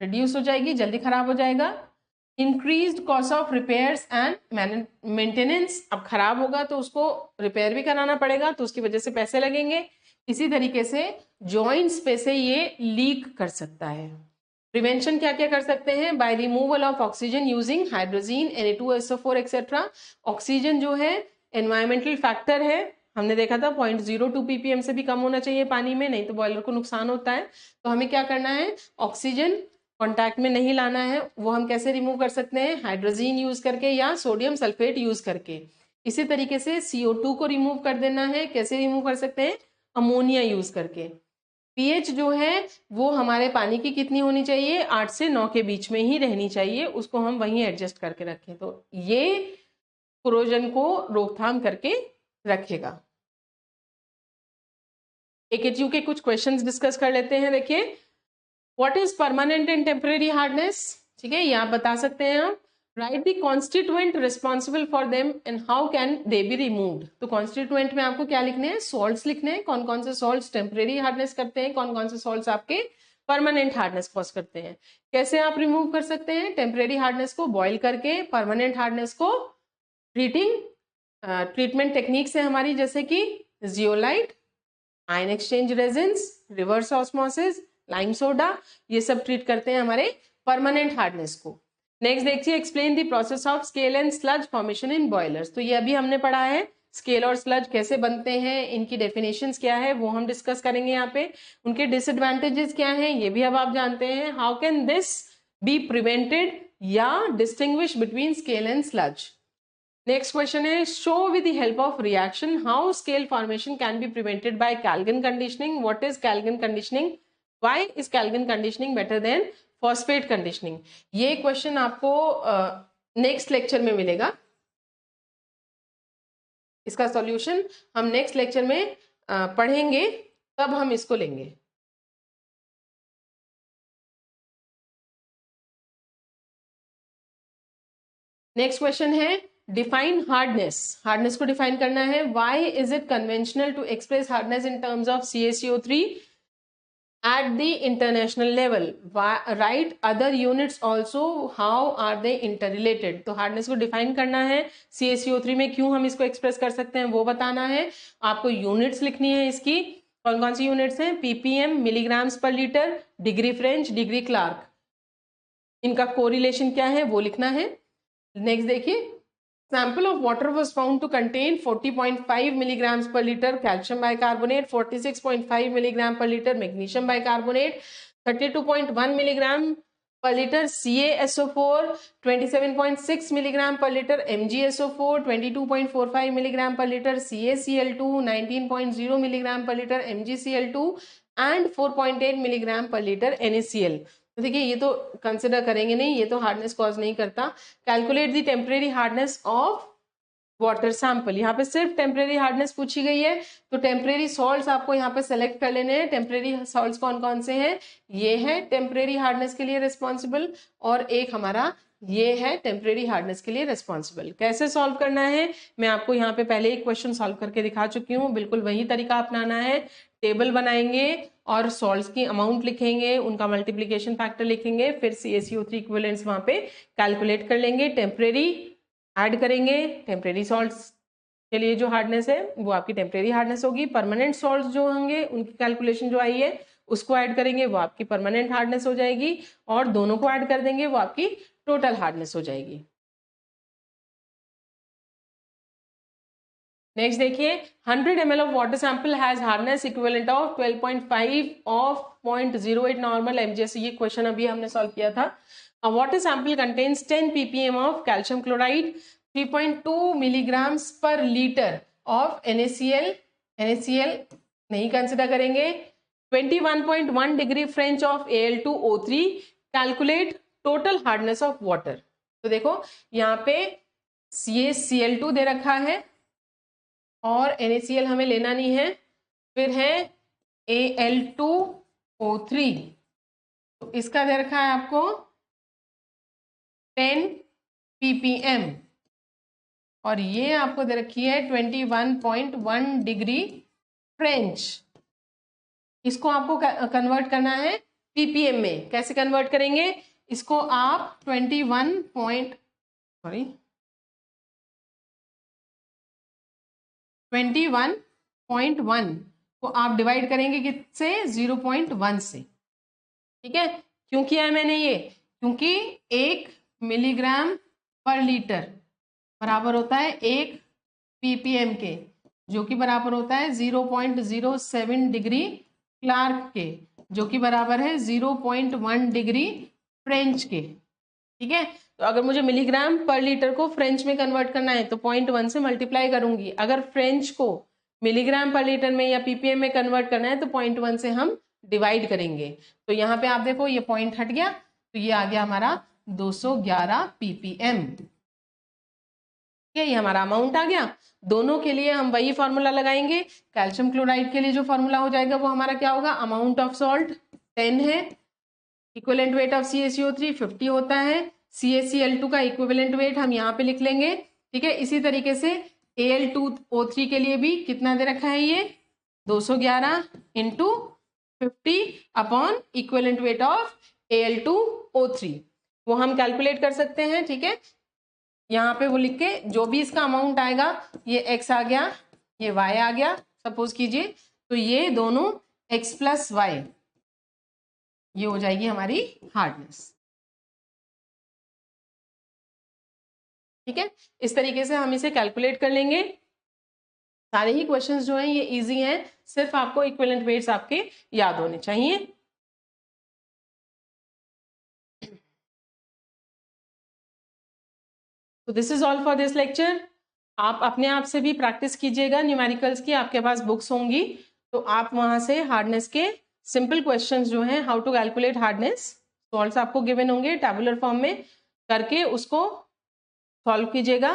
रिड्यूस हो जाएगी, जल्दी खराब हो जाएगा। Increased cost of repairs and maintenance, अब खराब होगा तो उसको रिपेयर भी कराना पड़ेगा तो उसकी वजह से पैसे लगेंगे। इसी तरीके से जॉइंट्स पे से ये लीक कर सकता है। प्रिवेंशन क्या क्या कर सकते हैं, by removal of oxygen using hydrazine, Na2SO4 etcetera. Oxygen जो है एनवायरमेंटल फैक्टर है, हमने देखा था 0.02 ppm से भी कम होना चाहिए पानी में, नहीं तो बॉयलर को नुकसान होता है। तो हमें क्या करना है, ऑक्सीजन कांटेक्ट में नहीं लाना है। वो हम कैसे रिमूव कर सकते हैं, हाइड्रोजीन यूज करके या सोडियम सल्फेट यूज करके। इसी तरीके से CO2 को रिमूव कर देना है, कैसे रिमूव कर सकते हैं, अमोनिया यूज करके। पीएच जो है वो हमारे पानी की कितनी होनी चाहिए, 8 से 9 के बीच में ही रहनी चाहिए, उसको हम वहीं एडजस्ट करके रखें तो ये कोरोजन को रोकथाम करके रखेगा। AKTU के कुछ क्वेश्चंस डिस्कस कर लेते हैं। देखिए what is permanent and temporary hardness, ठीक है, ये आप बता सकते हैं। आप right the constituent responsible for them and how can they be removed. तो कॉन्स्टिट्यूएंट में आपको क्या लिखने हैं, सॉल्ट्स लिखने हैं, कौन कौन से सॉल्ट्स टेम्परेरी हार्डनेस करते हैं, कौन कौन से सॉल्ट्स आपके परमानेंट हार्डनेस कॉज करते हैं। कैसे आप रिमूव कर सकते हैं टेम्परेरी हार्डनेस को, बॉइल करके, परमानेंट हार्डनेस को ट्रीटमेंट टेक्निक से हमारी, जैसे कि zeolite, ion exchange resins, reverse osmosis, lime soda, ये सब ट्रीट करते हैं हमारे परमानेंट हार्डनेस को। नेक्स्ट देखिए, explain the process of scale and sludge formation in boilers. तो ये अभी हमने पढ़ा है, स्केल और स्लज कैसे बनते हैं, इनकी डेफिनेशंस क्या है वो हम डिस्कस करेंगे यहाँ पे। उनके डिसएडवांटेजेस क्या हैं ये भी अब आप जानते हैं। How can this be prevented या distinguish between scale and sludge. Next question है, show with the help of reaction how scale formation can be prevented by Calvin conditioning. What is Calvin conditioning, why is Calvin conditioning better than phosphate conditioning. ये question आपको next lecture में मिलेगा, इसका solution हम next lecture में पढ़ेंगे, तब हम इसको लेंगे। नेक्स्ट क्वेश्चन है, डिफाइन हार्डनेस। हार्डनेस को डिफाइन करना है। Why is it conventional to express hardness in terms of CaCO3 at the international level? Write other units also, how are they interrelated? तो हार्डनेस को डिफाइन करना है, CaCO3 में क्यों हम इसको एक्सप्रेस कर सकते हैं वो बताना है। आपको यूनिट्स लिखनी है इसकी, कौन कौन सी यूनिट्स हैं, ppm, milligrams per litre, degree French, degree Clarke, इनका कोरिलेशन क्या है वो लिखना है। नेक्स्ट देखिए, sample of water was found to contain 40.5 milligrams per liter calcium bicarbonate, 46.5 milligram per liter magnesium bicarbonate, 32.1 milligram per liter CaSO4, 27.6 milligram per liter MgSO4, 22.45 milligram per liter CaCl2, 19.0 milligram per liter MgCl2 and 4.8 milligram per liter NaCl। तो देखिए ये तो consider करेंगे नहीं, ये तो hardness cause नहीं करता। Calculate the temporary hardness of water sample, यहाँ पे सिर्फ टेम्परेरी हार्डनेस पूछी गई है, तो टेम्परेरी सॉल्ट्स आपको यहाँ पे सेलेक्ट कर लेने हैं। टेम्परेरी सॉल्ट्स कौन कौन से हैं, ये है टेम्परेरी हार्डनेस के लिए रिस्पॉन्सिबल, और एक हमारा ये है टेम्परेरी हार्डनेस के लिए रिस्पॉन्सिबल। कैसे सॉल्व करना है मैं आपको यहाँ पे पहले एक क्वेश्चन सॉल्व करके दिखा चुकी हूँ, बिल्कुल वही तरीका अपनाना है। टेबल बनाएंगे और सॉल्ट्स की अमाउंट लिखेंगे, उनका मल्टीप्लीकेशन फैक्टर लिखेंगे, फिर CaCO3 इक्विवेलेंट्स वहां पे कैलकुलेट कर लेंगे, टेम्परेरी ऐड करेंगे, टेम्परेरी सॉल्ट्स के लिए जो हार्डनेस है वो आपकी टेम्परेरी हार्डनेस होगी, परमानेंट सॉल्ट्स जो होंगे उनकी कैलकुलेशन जो आई है उसको ऐड करेंगे, वो आपकी परमानेंट हार्डनेस हो जाएगी, और दोनों को ऐड कर देंगे वो आपकी टोटल हार्डनेस हो जाएगी। नेक्स्ट देखिए, 100 ml of water sample has hardness equivalent of 12.5 of 0.08 normal MgS। ये क्वेश्चन अभी हमने सॉल्व किया था। A water sample contains 10 ppm of calcium chloride, 3.2 milligrams per liter of NaCl नहीं कंसिडर करेंगे, 21.1 degree French of Al2O3, calculate total hardness of water. तो देखो यहाँ पे CaCl2 दे रखा है और NaCl हमें लेना नहीं है, फिर है Al2O3, तो इसका दे रखा है आपको 10 ppm, और ये आपको दे रखी है 21.1 डिग्री फ्रेंच। इसको आपको कन्वर्ट करना है ppm में। कैसे कन्वर्ट करेंगे इसको, आप 21.1 को आप डिवाइड करेंगे किससे, 0.1 से। ठीक है, क्यों किया है मैंने ये, क्योंकि 1 मिलीग्राम पर लीटर बराबर होता है 1 ppm के, जो कि बराबर होता है 0.07 डिग्री क्लार्क के, जो कि बराबर है 0.1 डिग्री फ्रेंच के। ठीक है, तो अगर मुझे मिलीग्राम पर लीटर को फ्रेंच में कन्वर्ट करना है तो 0.1 से मल्टीप्लाई करूंगी, अगर फ्रेंच को मिलीग्राम पर लीटर में या ppm में कन्वर्ट करना है तो 0.1 से हम डिवाइड करेंगे। तो यहाँ पे आप देखो ये पॉइंट हट गया, तो ये आ गया हमारा 211 ppm। ये हमारा अमाउंट आ गया। दोनों के लिए हम वही फॉर्मूला लगाएंगे। कैल्शियम क्लोराइड के लिए जो फॉर्मूला हो जाएगा वो हमारा क्या होगा, अमाउंट ऑफ सॉल्ट 10 है, इक्विवेलेंट वेट ऑफ CaCO3 50 होता है, CaCl2 का इक्विवेलेंट वेट हम यहाँ पे लिख लेंगे। ठीक है, इसी तरीके से Al2O3 के लिए भी कितना दे रखा है, ये 211 into 50 upon equivalent weight of Al2O3, वो हम कैलकुलेट कर सकते हैं। ठीक है, यहाँ पे वो लिख के जो भी इसका अमाउंट आएगा, ये x आ गया, ये y आ गया, सपोज कीजिए, तो ये दोनों x प्लस वाई ये हो जाएगी हमारी हार्डनेस। ठीक है, इस तरीके से हम इसे कैलकुलेट कर लेंगे। सारे ही क्वेश्चंस जो हैं ये इजी हैं, सिर्फ आपको इक्विवेलेंट वेट्स आपके याद होने चाहिए। तो this is all for this lecture. आप अपने आप से भी प्रैक्टिस कीजिएगा न्यूमेरिकल्स की, आपके पास बुक्स होंगी तो आप वहां से हार्डनेस के सिंपल क्वेश्चंस जो हैं, how to calculate hardness solves आपको गिवन होंगे टैबुलर फॉर्म में, करके उसको सॉल्व कीजिएगा।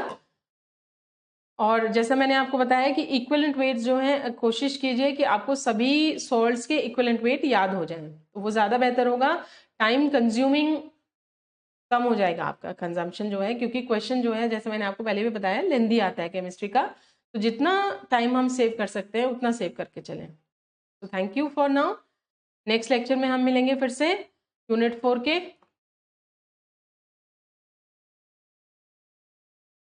और जैसा मैंने आपको बताया कि इक्विवेलेंट वेट्स जो हैं कोशिश कीजिए कि आपको सभी सॉल्ट्स के इक्विवेलेंट वेट याद हो जाएं, तो वो ज़्यादा बेहतर होगा। टाइम कंज्यूमिंग कम हो जाएगा आपका कंजम्पशन जो है, क्योंकि क्वेश्चन जो है जैसे मैंने आपको पहले भी बताया लेंदी आता है केमिस्ट्री का, तो जितना टाइम हम सेव कर सकते हैं उतना सेव करके चलें। तो thank you for now. Next lecture में हम मिलेंगे फिर से यूनिट 4 के।